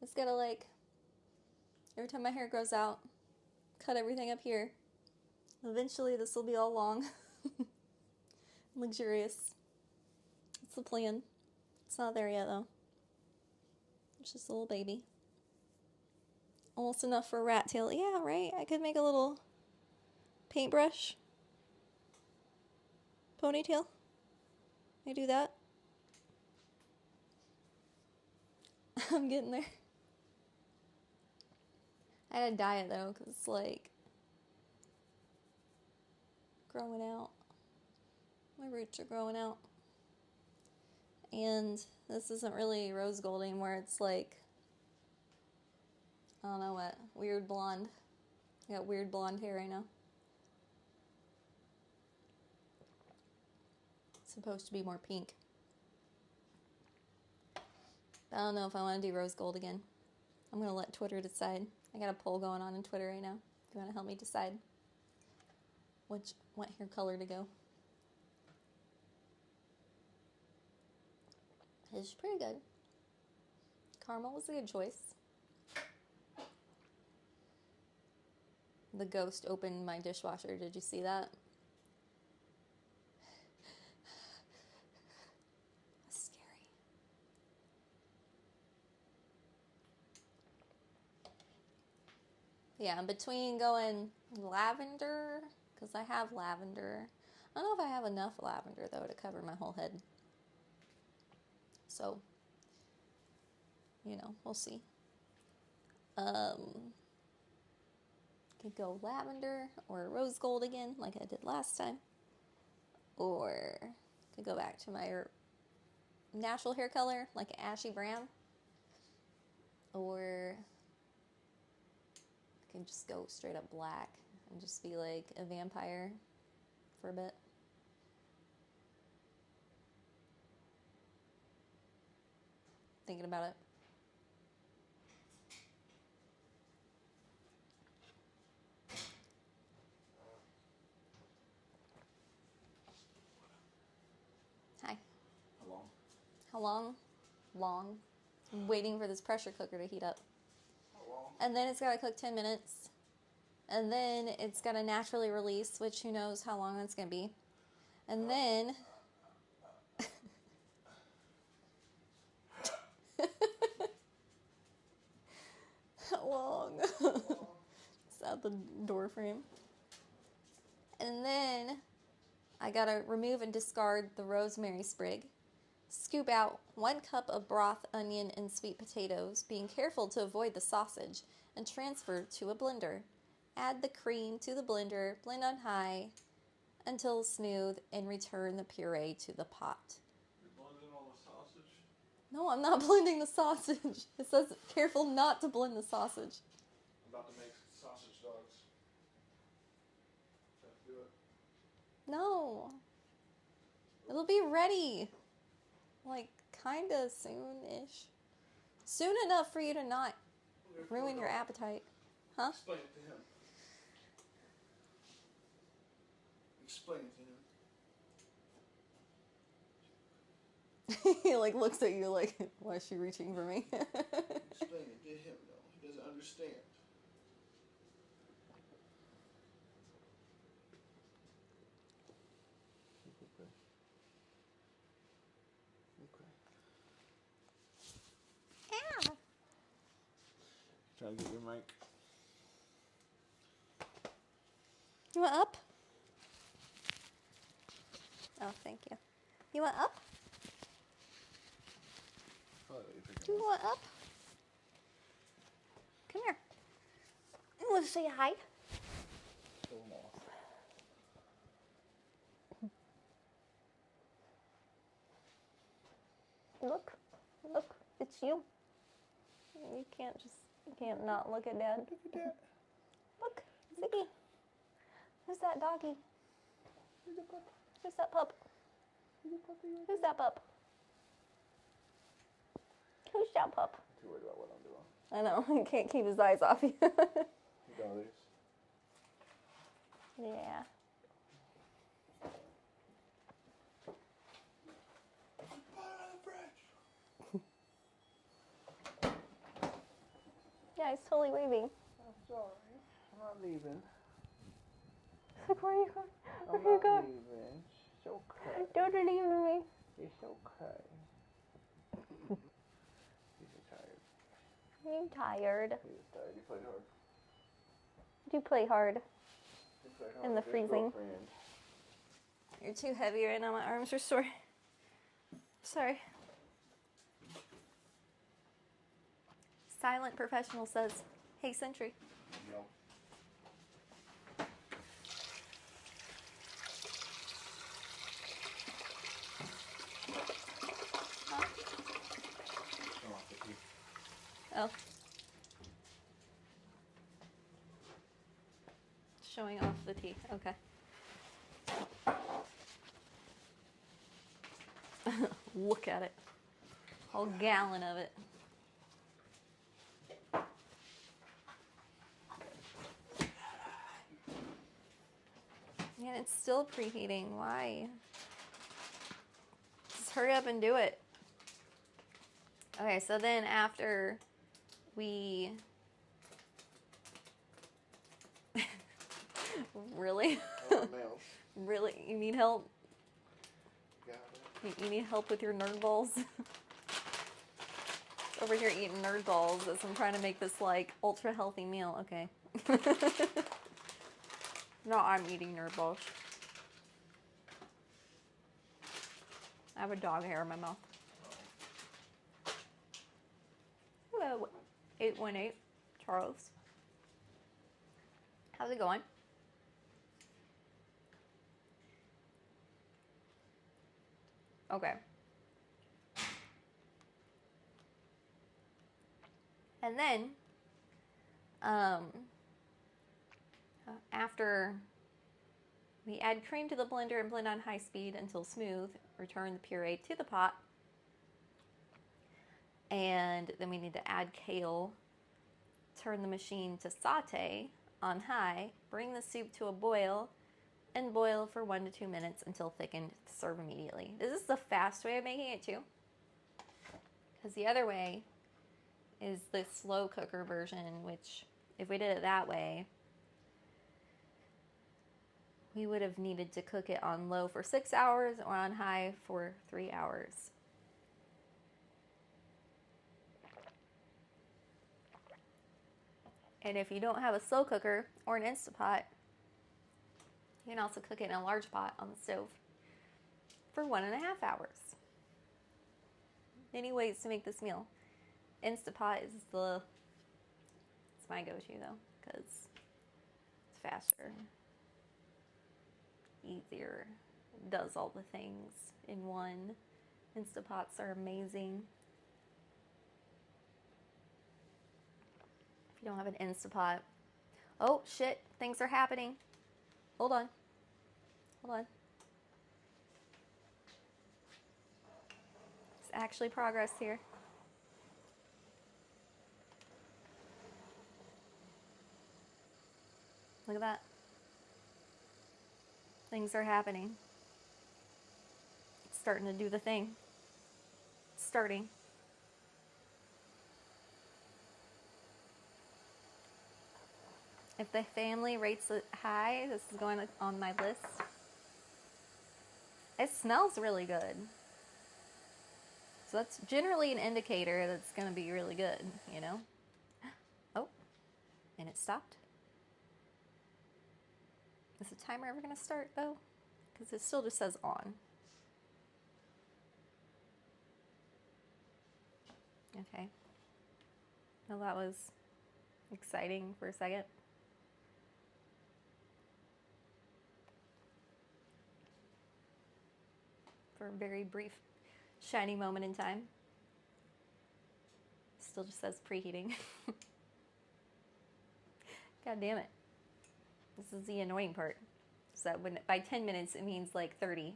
A: It's gotta like, every time my hair grows out, cut everything up here. Eventually this will be all long. Luxurious. That's the plan. It's not there yet though. It's just a little baby. Almost enough for a rat tail. Yeah, right? I could make a little paintbrush ponytail. Can I do that? I'm getting there. I had to dye it though, because it's like growing out. My roots are growing out. And this isn't really rose gold anymore. It's like, I don't know what, weird blonde. I got weird blonde hair right now. It's supposed to be more pink. But I don't know if I want to do rose gold again. I'm going to let Twitter decide. I got a poll going on Twitter right now. If you want to help me decide what hair color to go. It's pretty good. Caramel was a good choice. The ghost opened my dishwasher. Did you see that? That's scary. Yeah, between going lavender, because I have lavender. I don't know if I have enough lavender, though, to cover my whole head. So, you know, we'll see. Could go lavender or rose gold again, like I did last time. Or could go back to my natural hair color, like ashy brown. Or I could just go straight up black and just be like a vampire for a bit. Thinking about it. Hi.
C: How long?
A: How long? Long. I'm waiting for this pressure cooker to heat up.
C: How long?
A: And then it's got to cook 10 minutes. And then it's got to naturally release, which who knows how long that's going to be. And then... How long? It's out the door frame. And then I got to remove and discard the rosemary sprig. Scoop out 1 cup of broth, onion, and sweet potatoes, being careful to avoid the sausage, and transfer to a blender. Add the cream to the blender, blend on high until smooth and return the puree to the pot.
C: You're blending all the sausage?
A: No, I'm not blending the sausage. It says careful not to blend the sausage.
C: I'm about to make sausage dogs. Have to do it.
A: No. It'll be ready. Like, kinda soon-ish. Soon enough for you to not ruin your appetite. Huh?
C: Explain it to him. Explain it to him.
A: He like looks at you like, why is she reaching for me?
C: Explain it to him, though. He doesn't understand. Okay.
A: Yeah.
C: Trying to get your mic.
A: You want up? Oh, thank you. You want up? Do you want up? Come here. Let's say hi.
C: Show him off.
A: Look, it's you. You can't not look at Dad.
C: Look at that.
A: Look, Ziggy. Who's that doggy?
C: Who's the pup?
A: Who's that pup?
C: Who's the puppy?
A: Who's that pup? Who's that pup?
C: I'm too worried about what I'm doing.
A: I know, he can't keep his eyes off you.
C: You got these?
A: Yeah. Yeah, he's totally waving.
C: I'm sorry. I'm not leaving.
A: Like, where are you going? Where
C: I'm
A: are you
C: not
A: going?
C: leaving. It's okay.
A: Don't leave me.
C: It's okay. He's tired.
A: Are you tired?
C: He is tired. You played hard.
A: Do you play hard?
C: You played hard.
A: In the
C: with your
A: freezing.
C: girlfriend.
A: You're too heavy right now. My arms are sore. Sorry. Silent professional says, hey, Sentry.
C: No. Turn off the TV.
A: Oh. Showing off the tea. Okay. Look at it. Whole gallon of it. And it's still preheating. Why? Just hurry up and do it. Okay, so then after we... Really?
C: I want nails.
A: Really? You need help?
C: Got it.
A: You need help with your nerd balls? Over here eating nerd balls as I'm trying to make this like ultra healthy meal. Okay. No, I'm eating nerd balls. I have a dog hair in my mouth. Hello, 818 Charles. How's it going? Okay. And then, after we add cream to the blender and blend on high speed until smooth, return the puree to the pot. And then we need to add kale, turn the machine to saute on high, bring the soup to a boil, and boil for 1 to 2 minutes until thickened. Serve immediately. This is the fast way of making it too. Because the other way is the slow cooker version, which if we did it that way, we would have needed to cook it on low for 6 hours or on high for 3 hours. And if you don't have a slow cooker or an Instapot, you can also cook it in a large pot on the stove for 1.5 hours. Many ways to make this meal. Instapot is it's my go-to though, because it's faster. easier. Does all the things in one. Instapots are amazing. If you don't have an Instapot. Oh, shit. Things are happening. Hold on. Hold on. There's actually progress here. Look at that. Things are happening. It's starting to do the thing. It's starting. If the family rates it high, this is going on my list. It smells really good. So that's generally an indicator that's going to be really good, you know? Oh, and it stopped. Is the timer ever going to start, though? Because it still just says on. Okay. Well, that was exciting for a second. For a very brief, shiny moment in time. Still just says preheating. God damn it. This is the annoying part. So when by 10 minutes, it means like 30.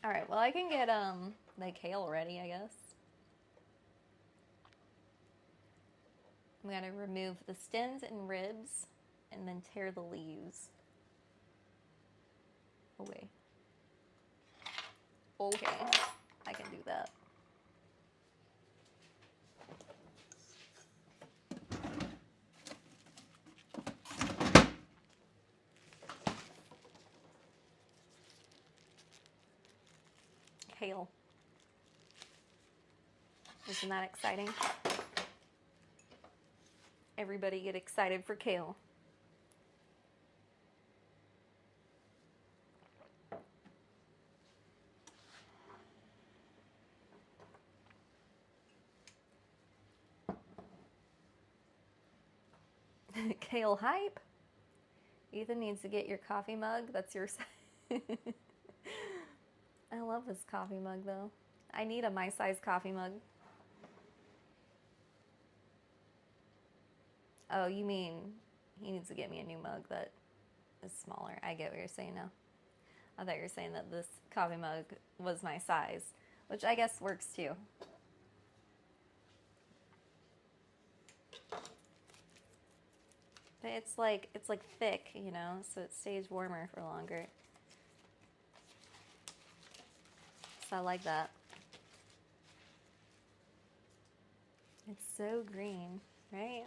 A: All right, well, I can get the kale ready, I guess. I'm gonna remove the stems and ribs and then tear the leaves away. Okay, I can do that. Kale. Isn't that exciting? Everybody get excited for kale. Kale hype. Ethan needs to get your coffee mug. That's your I love this coffee mug though. I need a my size coffee mug. Oh, you mean he needs to get me a new mug that is smaller. I get what you're saying now. I thought you were saying that this coffee mug was my size, which I guess works too. But it's like thick, you know, so it stays warmer for longer. So I like that. It's so green, right?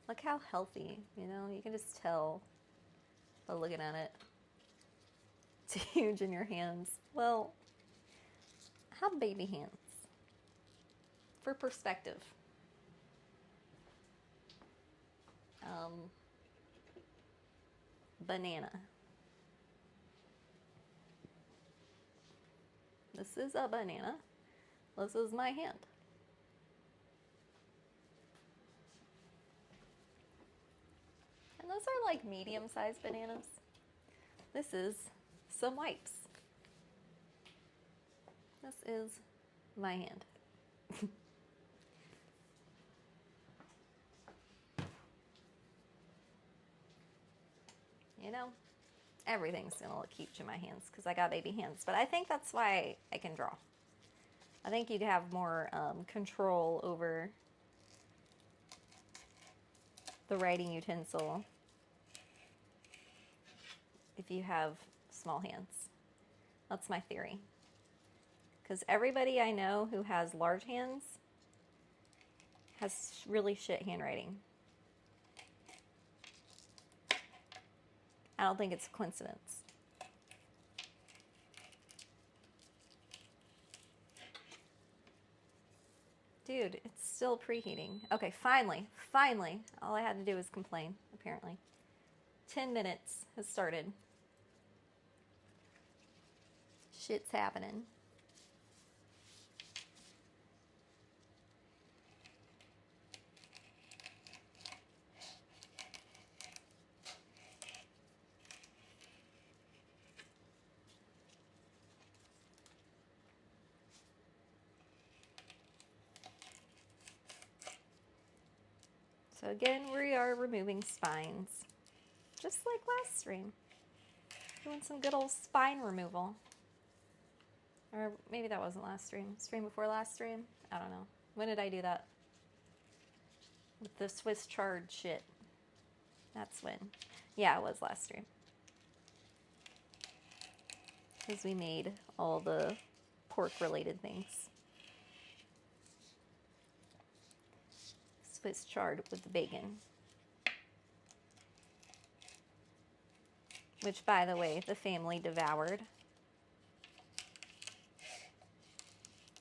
A: Look how healthy, you know, you can just tell by looking at it. It's huge in your hands. Well, have baby hands. For perspective. Banana. This is a banana. This is my hand. And those are like medium-sized bananas. This is some wipes. This is my hand. You know, everything's gonna look huge in my hands because I got baby hands. But I think that's why I can draw. I think you'd have more control over the writing utensil if you have small hands. That's my theory. Because everybody I know who has large hands has really shit handwriting. I don't think it's a coincidence. Dude, it's still preheating. Okay, finally. All I had to do was complain, apparently. 10 minutes has started. Shit's happening. So again, we are removing spines, just like last stream. Doing some good old spine removal. Or maybe that wasn't last stream. Stream before last stream? I don't know. When did I do that? With the Swiss chard shit. That's when. Yeah, it was last stream. Because we made all the pork related things. Swiss chard with the bacon. Which, by the way, the family devoured.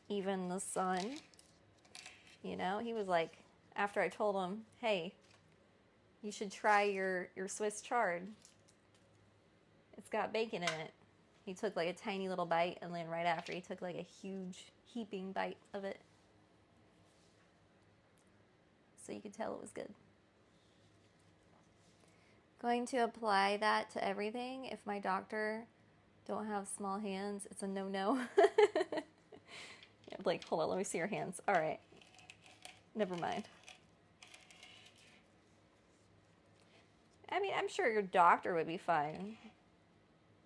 A: Even the son. You know, he was like, after I told him, hey, you should try your Swiss chard. It's got bacon in it. He took like a tiny little bite, and then right after he took like a huge heaping bite of it. So you could tell it was good. Going to apply that to everything. If my doctor don't have small hands, it's a no-no. Yeah, Blake, hold on, let me see your hands. All right. Never mind. I mean, I'm sure your doctor would be fine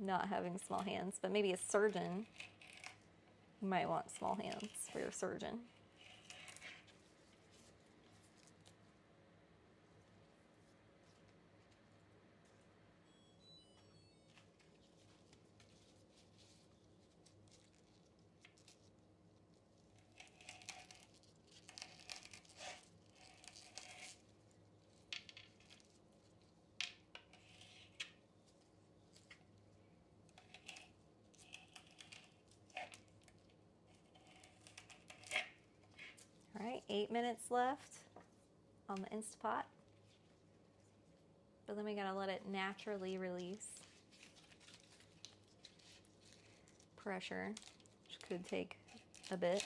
A: not having small hands, but maybe a surgeon, you might want small hands for your surgeon. All right, 8 minutes left on the Instapot. But then we gotta let it naturally release pressure, which could take a bit.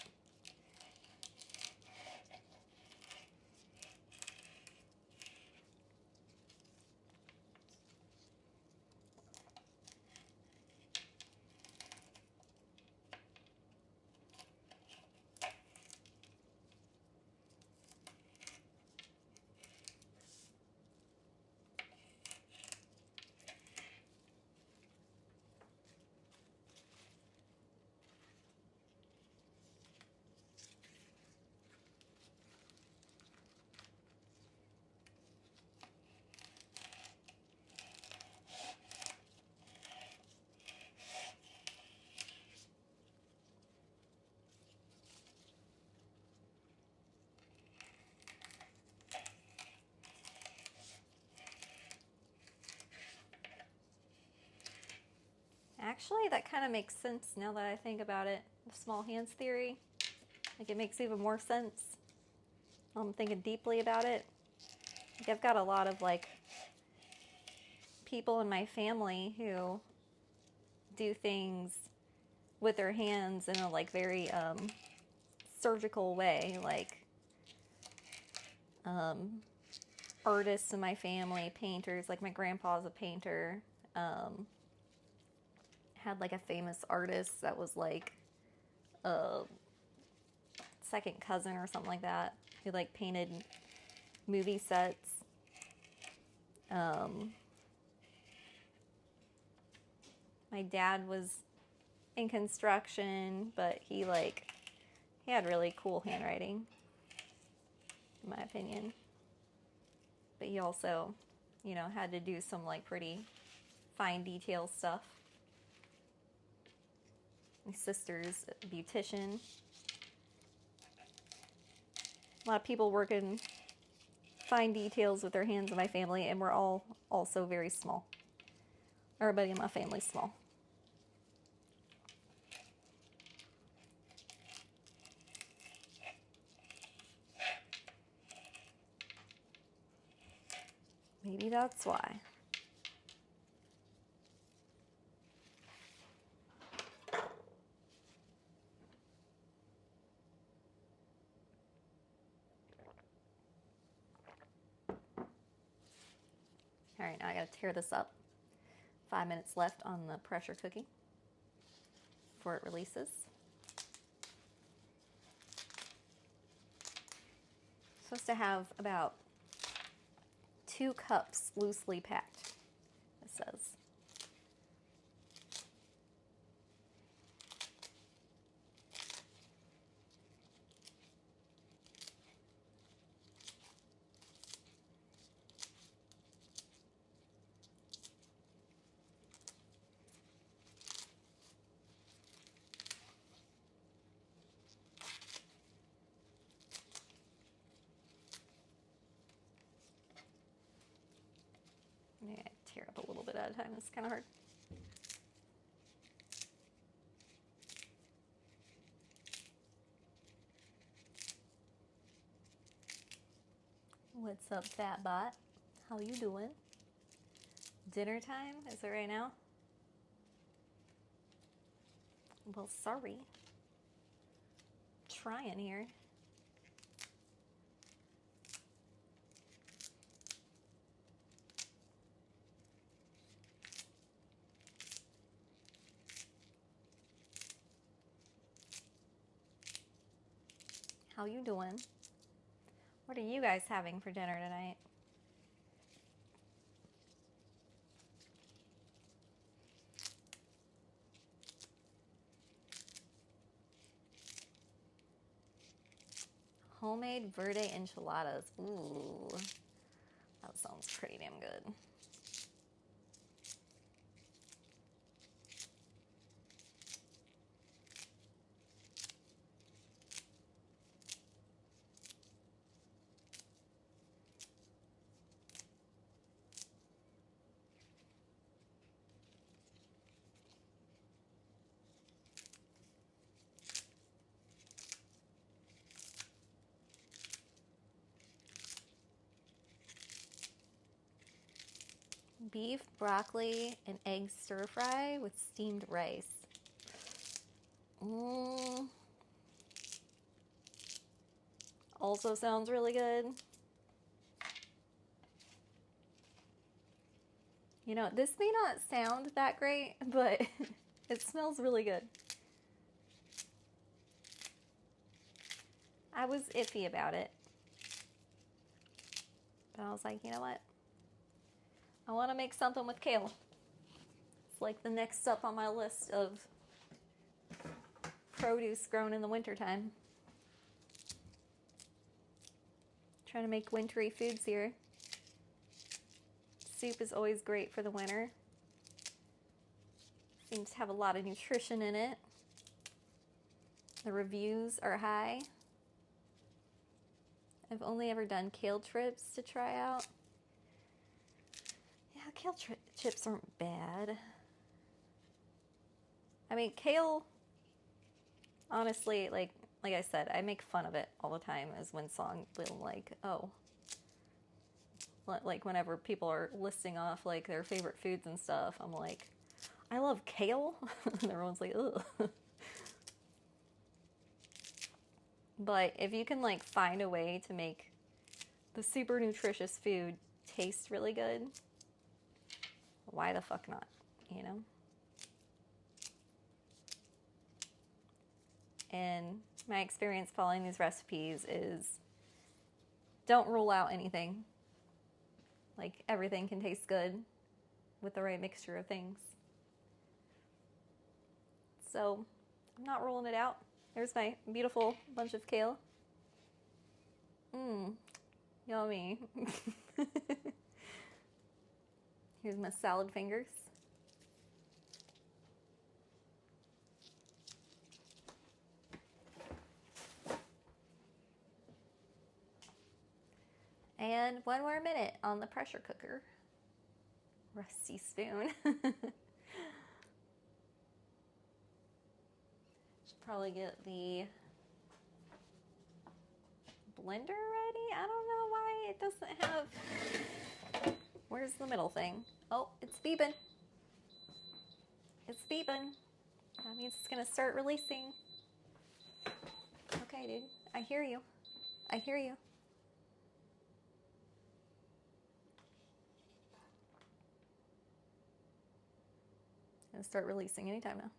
A: Actually, that kind of makes sense now that I think about it. The small hands theory, like it makes even more sense. I'm thinking deeply about it. Like I've got a lot of like people in my family who do things with their hands in a like very surgical way, like artists in my family, painters, like my grandpa's a painter. Had like a famous artist that was like a second cousin or something like that, who like painted movie sets. My dad was in construction, but he had really cool handwriting, in my opinion. But he also, you know, had to do some like pretty fine detail stuff. My sister's a beautician. A lot of people working fine details with their hands in my family, and we're all also very small. Everybody in my family's small. Maybe that's why. All right, now I gotta tear this up. 5 minutes left on the pressure cooking before it releases. Supposed to have about 2 cups loosely packed, it says. Yeah, tear up a little bit at a time. It's kind of hard. What's up, fat bot? How you doing? Dinner time? Is it right now? Well, sorry. Trying here. How you doing? What are you guys having for dinner tonight? Homemade verde enchiladas. Ooh, that sounds pretty damn good. Beef, broccoli, and egg stir fry with steamed rice. Also sounds really good. You know, this may not sound that great, but it smells really good. I was iffy about it. But I was like, you know what? I want to make something with kale. It's like the next up on my list of produce grown in the wintertime. Trying to make wintry foods here. Soup is always great for the winter. Seems to have a lot of nutrition in it. The reviews are high. I've only ever done kale trips to try out. Yeah, kale chips aren't bad. I mean, kale, honestly, like I said, I make fun of it all the time as when song will like, oh, like whenever people are listing off like their favorite foods and stuff, I'm like, I love kale. And everyone's like, ugh. But if you can like find a way to make the super nutritious food taste really good, why the fuck not, you know? And my experience following these recipes is don't rule out anything. Like everything can taste good with the right mixture of things. So I'm not ruling it out. There's my beautiful bunch of kale. Yummy. Here's my salad fingers. And 1 more minute on the pressure cooker. Rusty spoon. Should probably get the blender ready. I don't know why it doesn't have... Where's the middle thing? Oh, it's beeping. It's beeping. That means it's gonna start releasing. Okay, dude. I hear you. I hear you. Gonna start releasing anytime now.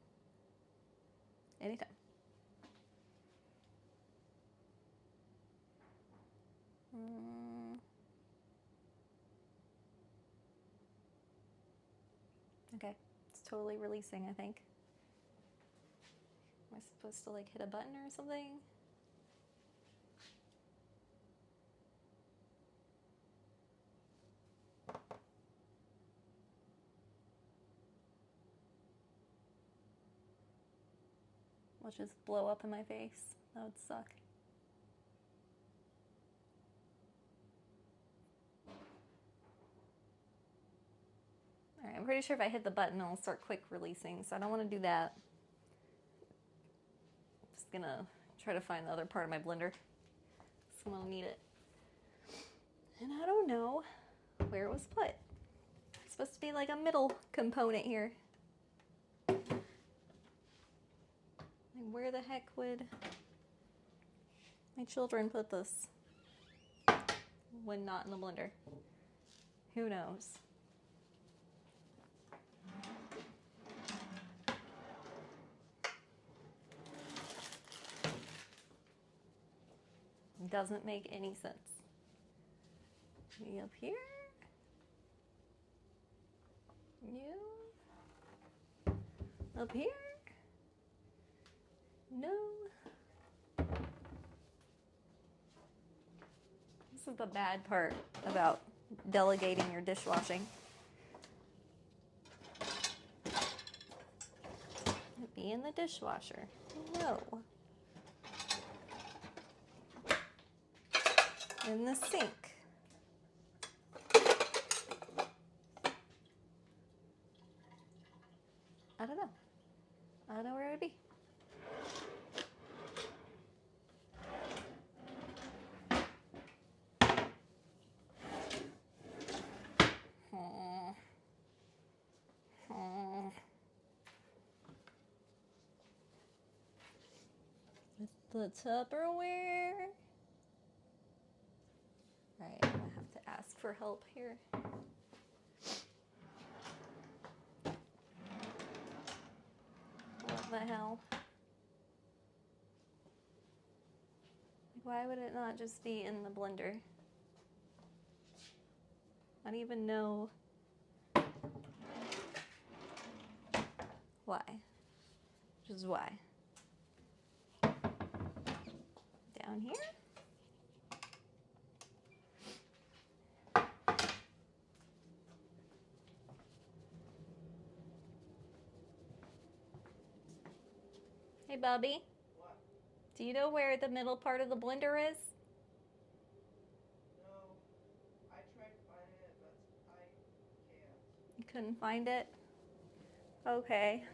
A: Anytime. Okay, it's totally releasing, I think. Am I supposed to like hit a button or something? Will just blow up in my face. That would suck. Alright, I'm pretty sure if I hit the button, it'll start quick releasing, so I don't want to do that. I'm just gonna try to find the other part of my blender. Someone will need it. And I don't know where it was put. It's supposed to be like a middle component here. Like where the heck would my children put this when not in the blender? Who knows? Doesn't make any sense. Maybe up here? No. Up here? No. This is the bad part about delegating your dishwashing. It'd be in the dishwasher. No. In the sink. I don't know. I don't know where it would be. With the Tupperware. Alright, I'm gonna have to ask for help here. What the hell? Why would it not just be in the blender? I don't even know why. Just why. Down here? Hey, Bubby.
D: What?
A: Do you know where the middle part of the blender is?
D: No. I tried finding it, but I can't.
A: You couldn't find it? Okay.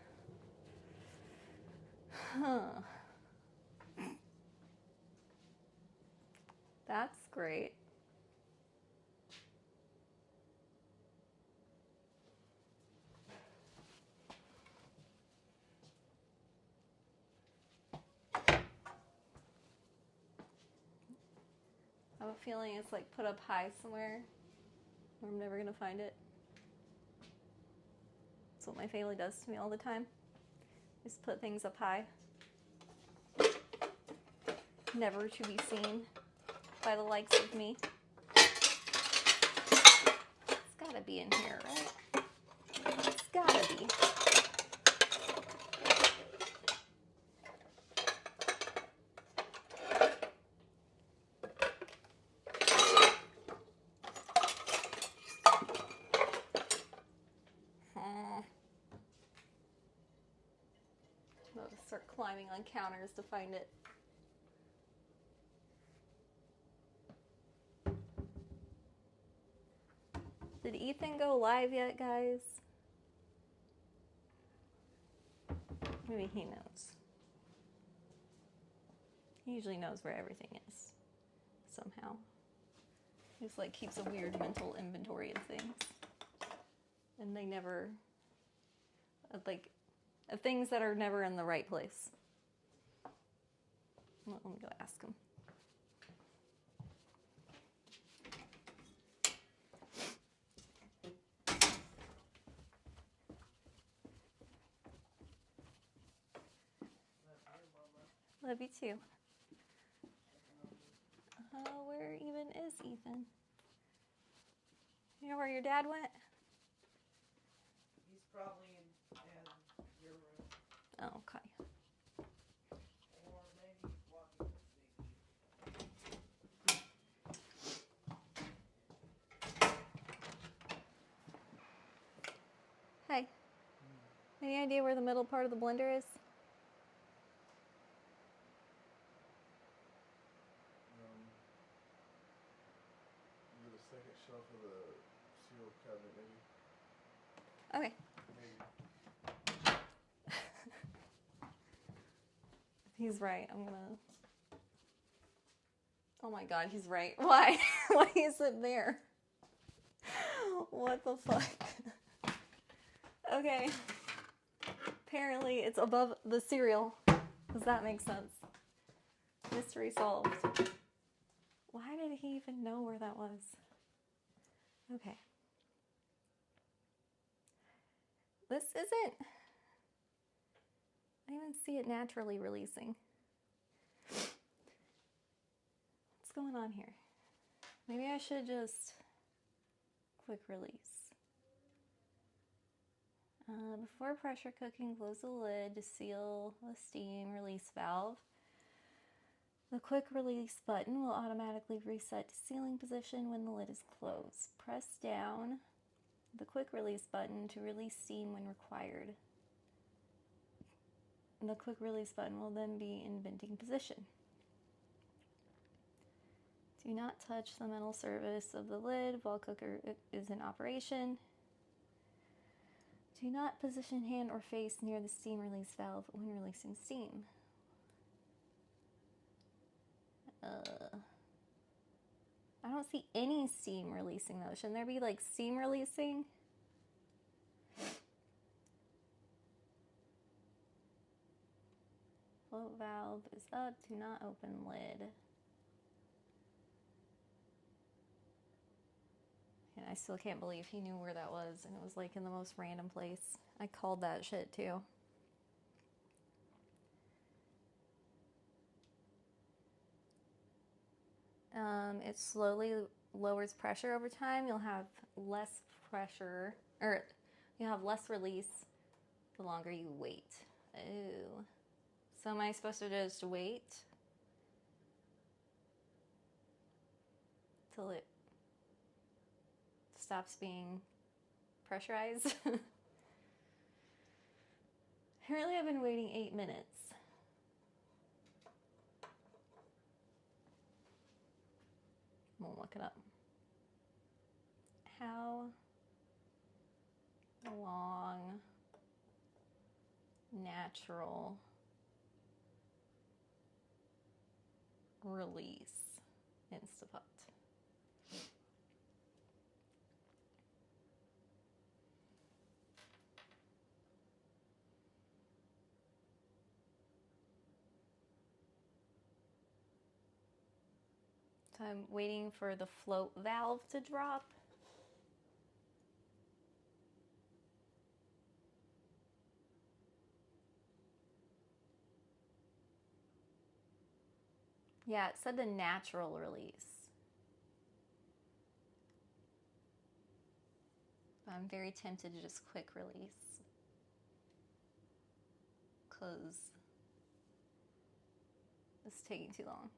A: Huh. That's great. I have a feeling it's like put up high somewhere where I'm never gonna find it. That's what my family does to me all the time. Just put things up high. Never to be seen by the likes of me. It's gotta be in here, right? It's gotta be. I'll start climbing on counters to find it. Did Ethan go live yet, guys? Maybe he knows. He usually knows where everything is, somehow. He just like keeps a weird mental inventory of things. And they never, like, of things that are never in the right place. Let me go ask him. Love you too. Where even is Ethan? You know where your dad went?
D: He's probably
A: Okay.
D: Or maybe he's walking the sneaky.
A: Hey, any idea where the middle part of the blender is?
C: Near the second shelf of the cereal cabinet, maybe.
A: Okay.
C: Maybe.
A: He's right. I'm gonna. Oh my god, he's right. Why? Why is it there? What the fuck? Okay. Apparently it's above the cereal. Does that make sense? Mystery solved. Why did he even know where that was? Okay. This isn't... I didn't even see it naturally releasing. What's going on here? Maybe I should just quick release. Before pressure cooking, close the lid to seal the steam release valve. The quick release button will automatically reset to sealing position when the lid is closed. Press down the quick release button to release steam when required. The quick release button will then be in venting position. Do not touch the metal surface of the lid while cooker is in operation. Do not position hand or face near the steam release valve when releasing steam. I don't see any steam releasing though. Shouldn't there be like steam releasing? Float valve is up. Do not open lid. And I still can't believe he knew where that was, and it was like in the most random place. I called that shit too. It slowly lowers pressure over time. You'll have less pressure, or you'll have less release the longer you wait. Ooh. So am I supposed to just wait till it stops being pressurized? Apparently I've been waiting 8 minutes. I'm gonna look it up. How long natural release Instapot? So I'm waiting for the float valve to drop. Yeah, it said the natural release. I'm very tempted to just quick release, because it's taking too long.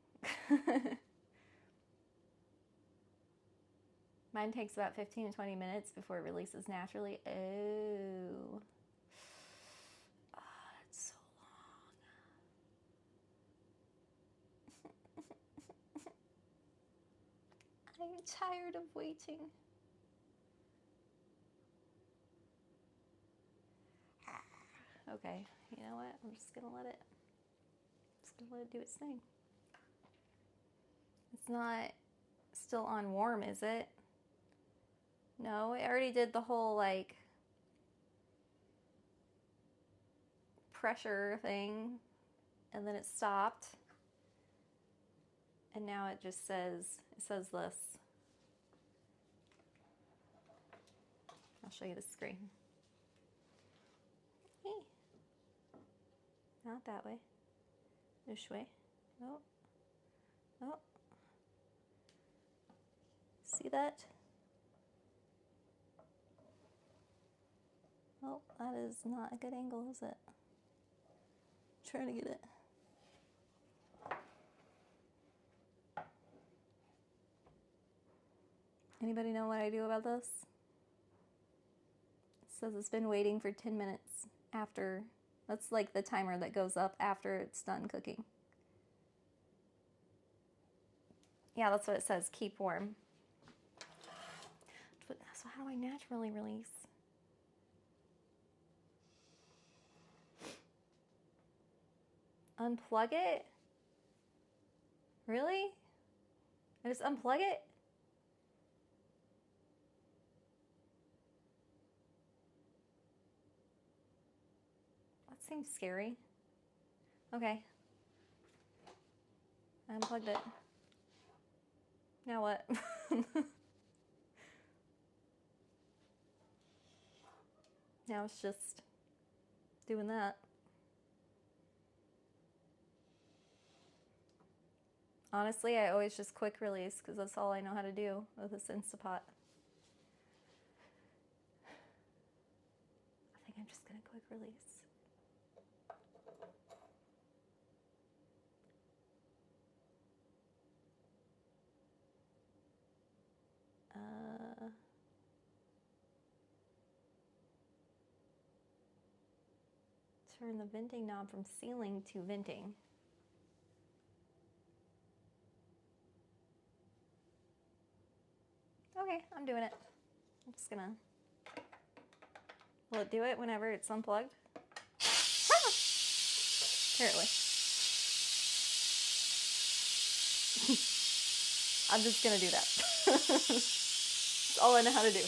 A: Mine takes about 15 to 20 minutes before it releases naturally. Oh. Oh, that's so long. I'm tired of waiting. Okay, you know what? I'm just gonna let it do its thing. It's not still on warm, is it? No, it already did the whole like pressure thing, and then it stopped, and now it just says this. I'll show you the screen. Hey, not that way. This way. Oh, oh. See that? Oh, that is not a good angle, is it? trying to get it. Anybody know what I do about this? It says it's been waiting for 10 minutes after. That's like the timer that goes up after it's done cooking. Yeah, that's what it says. Keep warm. So how do I naturally release? Unplug it? Really? I just unplug it? That seems scary. Okay. I unplugged it. Now what? Now it's just doing that. Honestly, I always just quick release because that's all I know how to do with this Instapot. I think I'm just gonna quick release. Turn the venting knob from sealing to venting. Okay, I'm doing it. I'm just gonna... Will it do it whenever it's unplugged? Apparently. I'm just gonna do that. That's all I know how to do.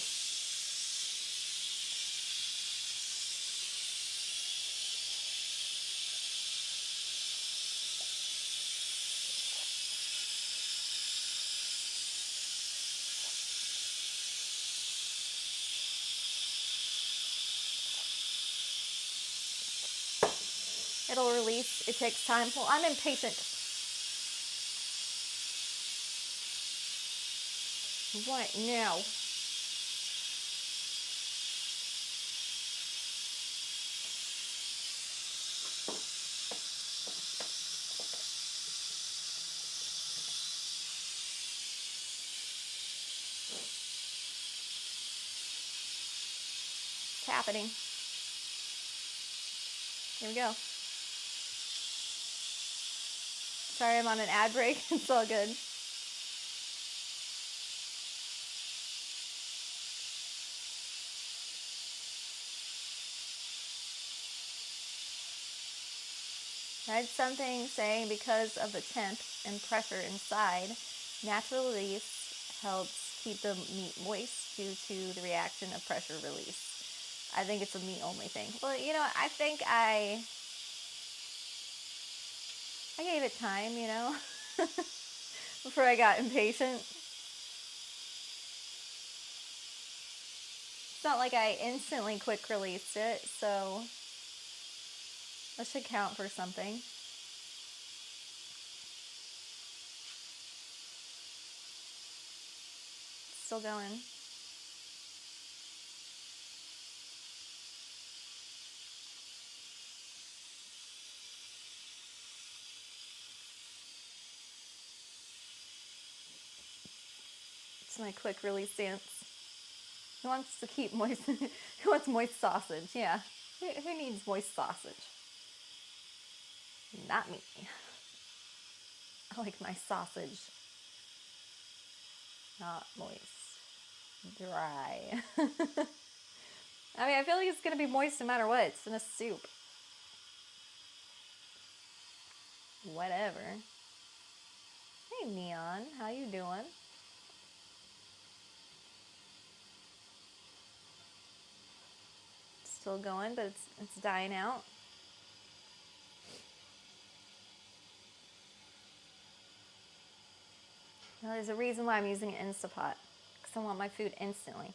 A: It'll release. It takes time. Well, I'm impatient. What now? It's happening. Here we go. Sorry, I'm on an ad break. It's all good. I read something saying because of the temp and pressure inside, natural release helps keep the meat moist due to the reaction of pressure release. I think it's a meat only thing. Well, you know, I think I gave it time, you know, before I got impatient. It's not like I instantly quick released it, so that should count for something. Still going. It's my quick release dance. Who wants to keep moist? Who wants moist sausage? Yeah. Who needs moist sausage? Not me. I like my sausage not moist. Dry. I mean, I feel like it's going to be moist no matter what. It's in a soup. Whatever. Hey, Neon. How you doing? Still going, but it's dying out. Now, there's a reason why I'm using an Instapot. Because I want my food instantly.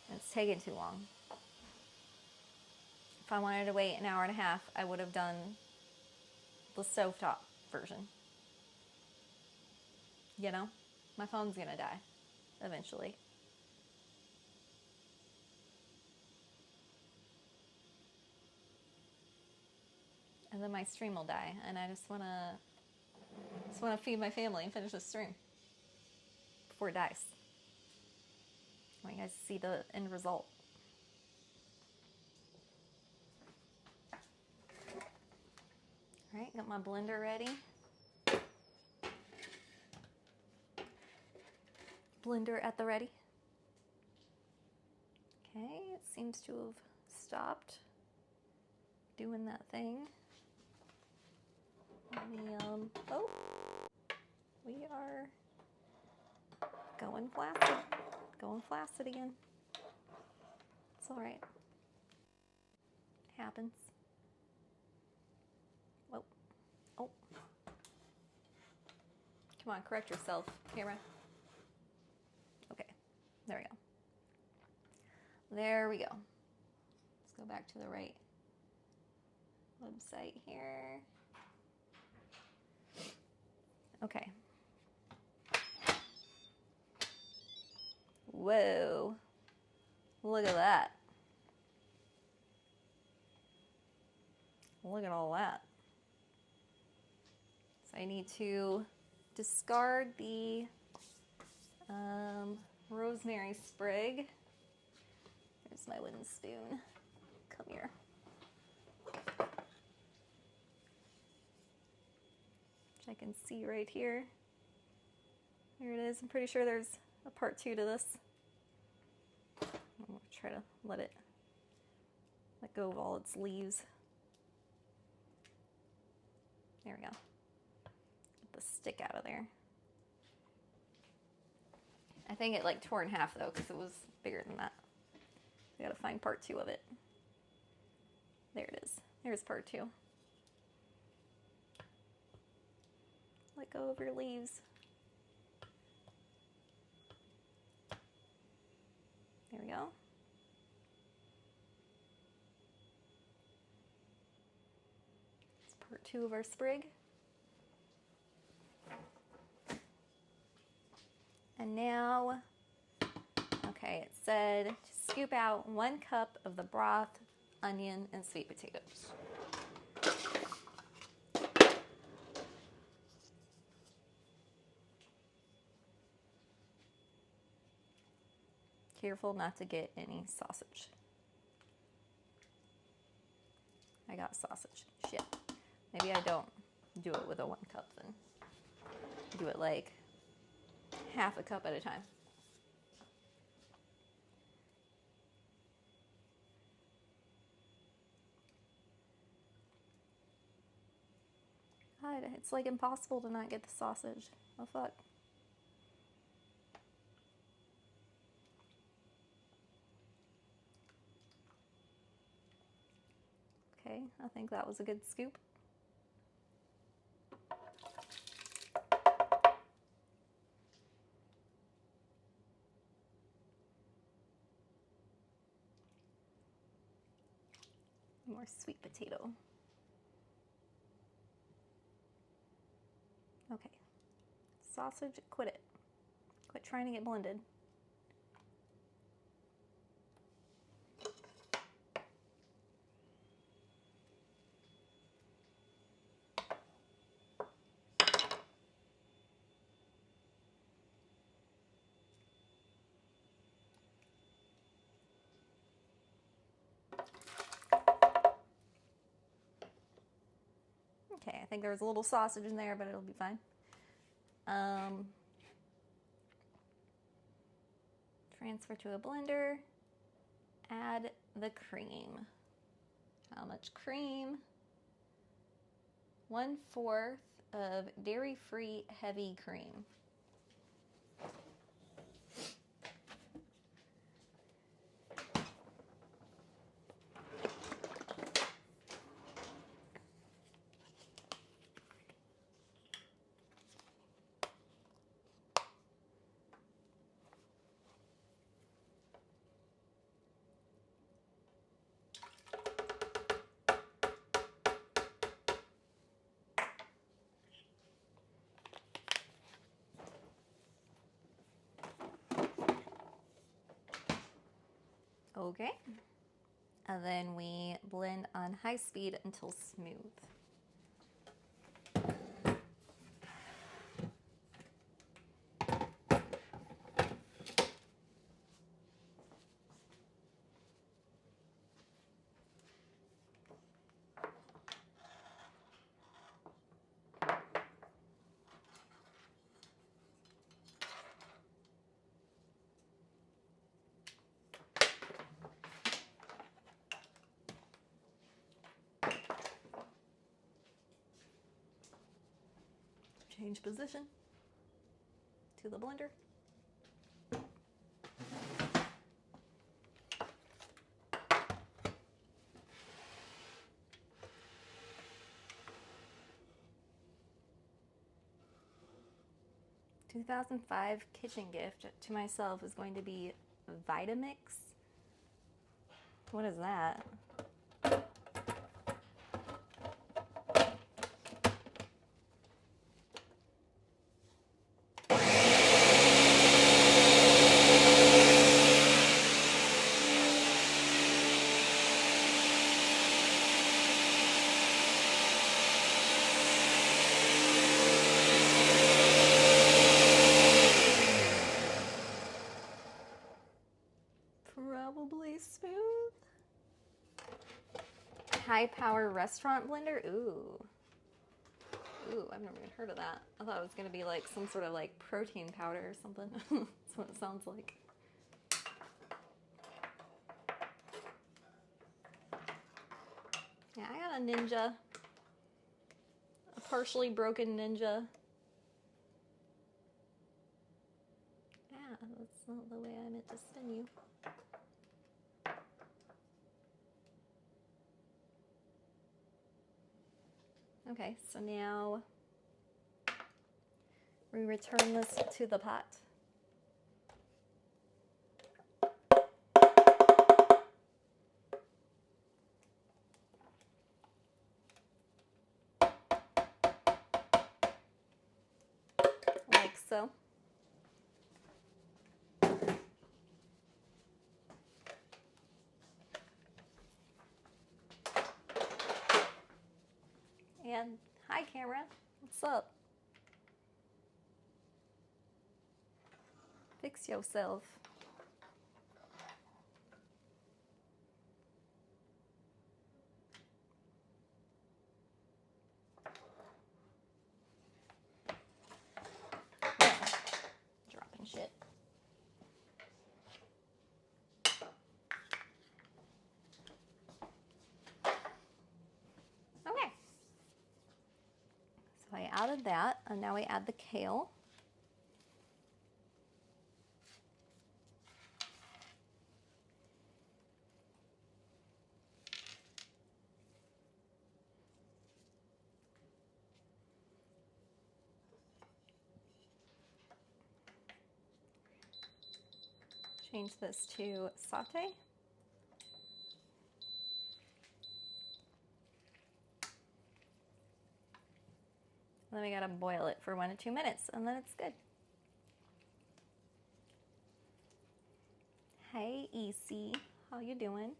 A: And it's taking too long. If I wanted to wait an hour and a half, I would have done the stovetop version. You know? My phone's gonna die. Eventually. and then my stream will die, and I just wanna feed my family and finish this stream before it dies. I want you guys to see the end result. All right, got my blender ready. Blender at the ready. Okay, it seems to have stopped doing that thing. Let me, oh, we are going flaccid again. It's all right. It happens. Whoa, oh. Come on, correct yourself, camera. Okay, there we go. There we go. Let's go back to the right website here. Okay. Whoa. Look at that. Look at all that. So I need to discard the rosemary sprig. There's my wooden spoon. Come here. Which I can see right here. Here it is. I'm pretty sure there's a part 2 to this. I'm going to try to let go of all its leaves. There we go. Get the stick out of there. I think it like tore in half though, because it was bigger than that. I gotta find part 2 of it. There it is. There's part 2. Let go of your leaves. There we go. It's part 2 of our sprig. And now, okay, it said to scoop out 1 cup of the broth, onion, and sweet potatoes. Careful not to get any sausage. I got sausage. Shit. Maybe I don't do it with a 1 cup then. Do it like half a cup at a time. God, it's like impossible to not get the sausage. Oh fuck. Okay, I think that was a good scoop. More sweet potato. Okay. Sausage, quit it. Quit trying to get blended. Okay, I think there was a little sausage in there, but it'll be fine. Transfer to a blender. Add the cream. How much cream? 1/4 of dairy-free heavy cream. Okay, and then we blend on high speed until smooth. change position to the blender. $2005 kitchen gift to myself is going to be Vitamix. What is that? Probably smooth. High power restaurant blender. Ooh, I've never even heard of that. I thought it was gonna be like some sort of like protein powder or something. That's what it sounds like. Yeah, I got a Ninja, a partially broken Ninja. Yeah, that's not the way I meant to spin you. Okay, so now we return this to the pot. Like so. And hi camera, what's up? Fix yourself. Dropping shit. Okay. So I added that, and now we add the kale. Change this to saute. Then we gotta boil it for 1 to 2 minutes, and then it's good. Hey, EC, how you doing?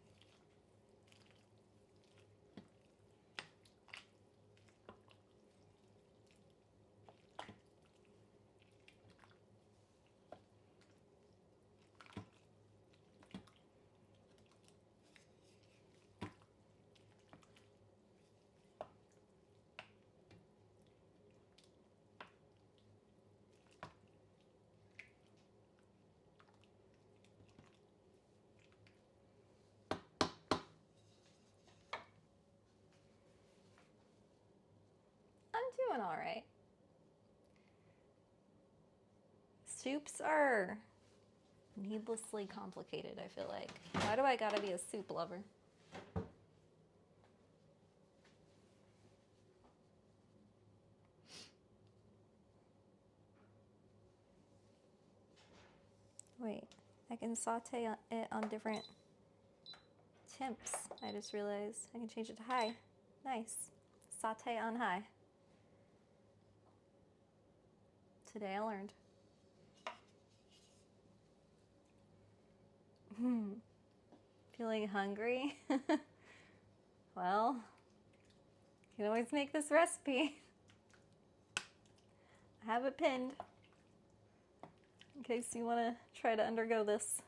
A: I'm doing all right. Soups are needlessly complicated, I feel like. Why do I gotta be a soup lover? Wait, I can saute it on different temps. I just realized I can change it to high. Nice. Saute on high. Today I learned. Feeling hungry? Well, you can always make this recipe. I have it pinned in case you want to try to undergo this.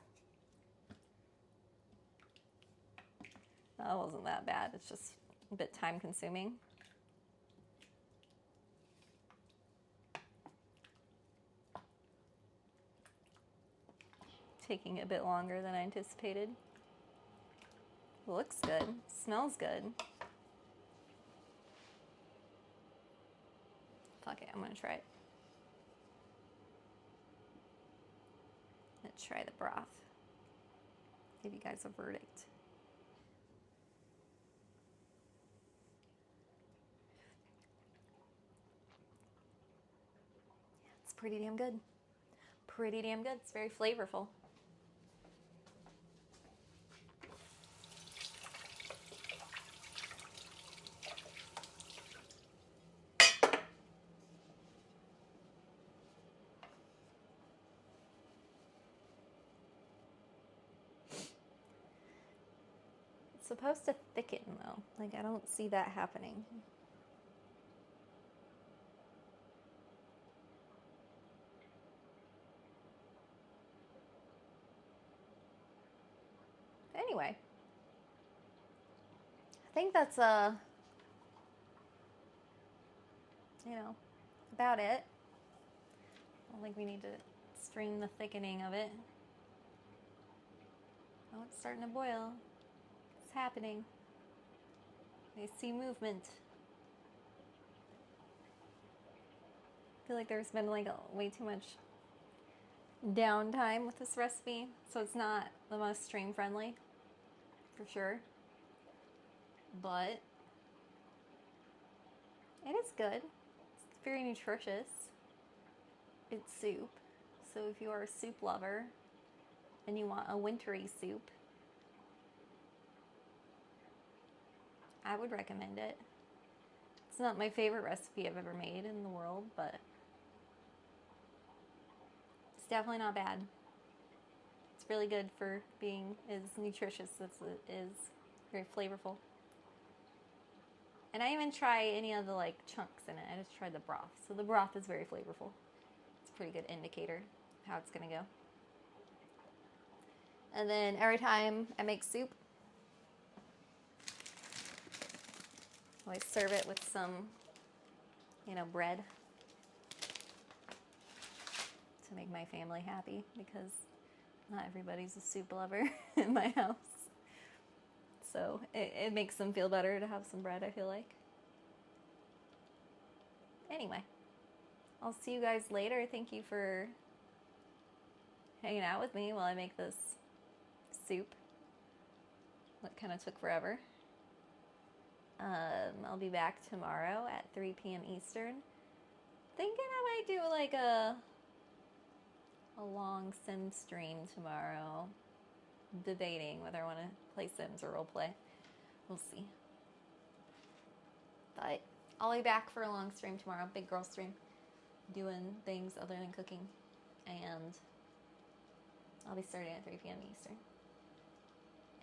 A: That wasn't that bad. It's just a bit time consuming. Taking a bit longer than I anticipated. Looks good. Smells good. Fuck it, I'm gonna try it. gonna try the broth. Give you guys a verdict. It's pretty damn good. Pretty damn good. It's very flavorful. It's supposed to thicken though. Like, I don't see that happening. Anyway, I think that's about it. I don't think we need to strain the thickening of it. Oh, it's starting to boil. It's happening. I see movement. I feel like there's been like way too much downtime with this recipe, so it's not the most stream friendly, for sure. But it is good. It's very nutritious. It's soup. So if you are a soup lover and you want a wintry soup, I would recommend it. It's not my favorite recipe I've ever made in the world, but it's definitely not bad. It's really good for being as nutritious as it is. Very flavorful. And I didn't even try any of the like chunks in it. I just tried the broth. So the broth is very flavorful. It's a pretty good indicator of how it's gonna go. And then every time I make soup, I always serve it with some, bread to make my family happy, because not everybody's a soup lover in my house. So it makes them feel better to have some bread, I feel like. Anyway, I'll see you guys later. Thank you for hanging out with me while I make this soup. That kind of took forever. I'll be back tomorrow at 3 p.m. Eastern. Thinking I might do like a long sim stream tomorrow. Debating whether I want to play Sims or roleplay. We'll see. But I'll be back for a long stream tomorrow. Big girl stream. Doing things other than cooking. And I'll be starting at 3 p.m. Eastern.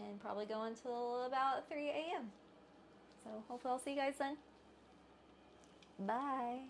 A: And probably go until about 3 a.m. So hopefully I'll see you guys then. Bye.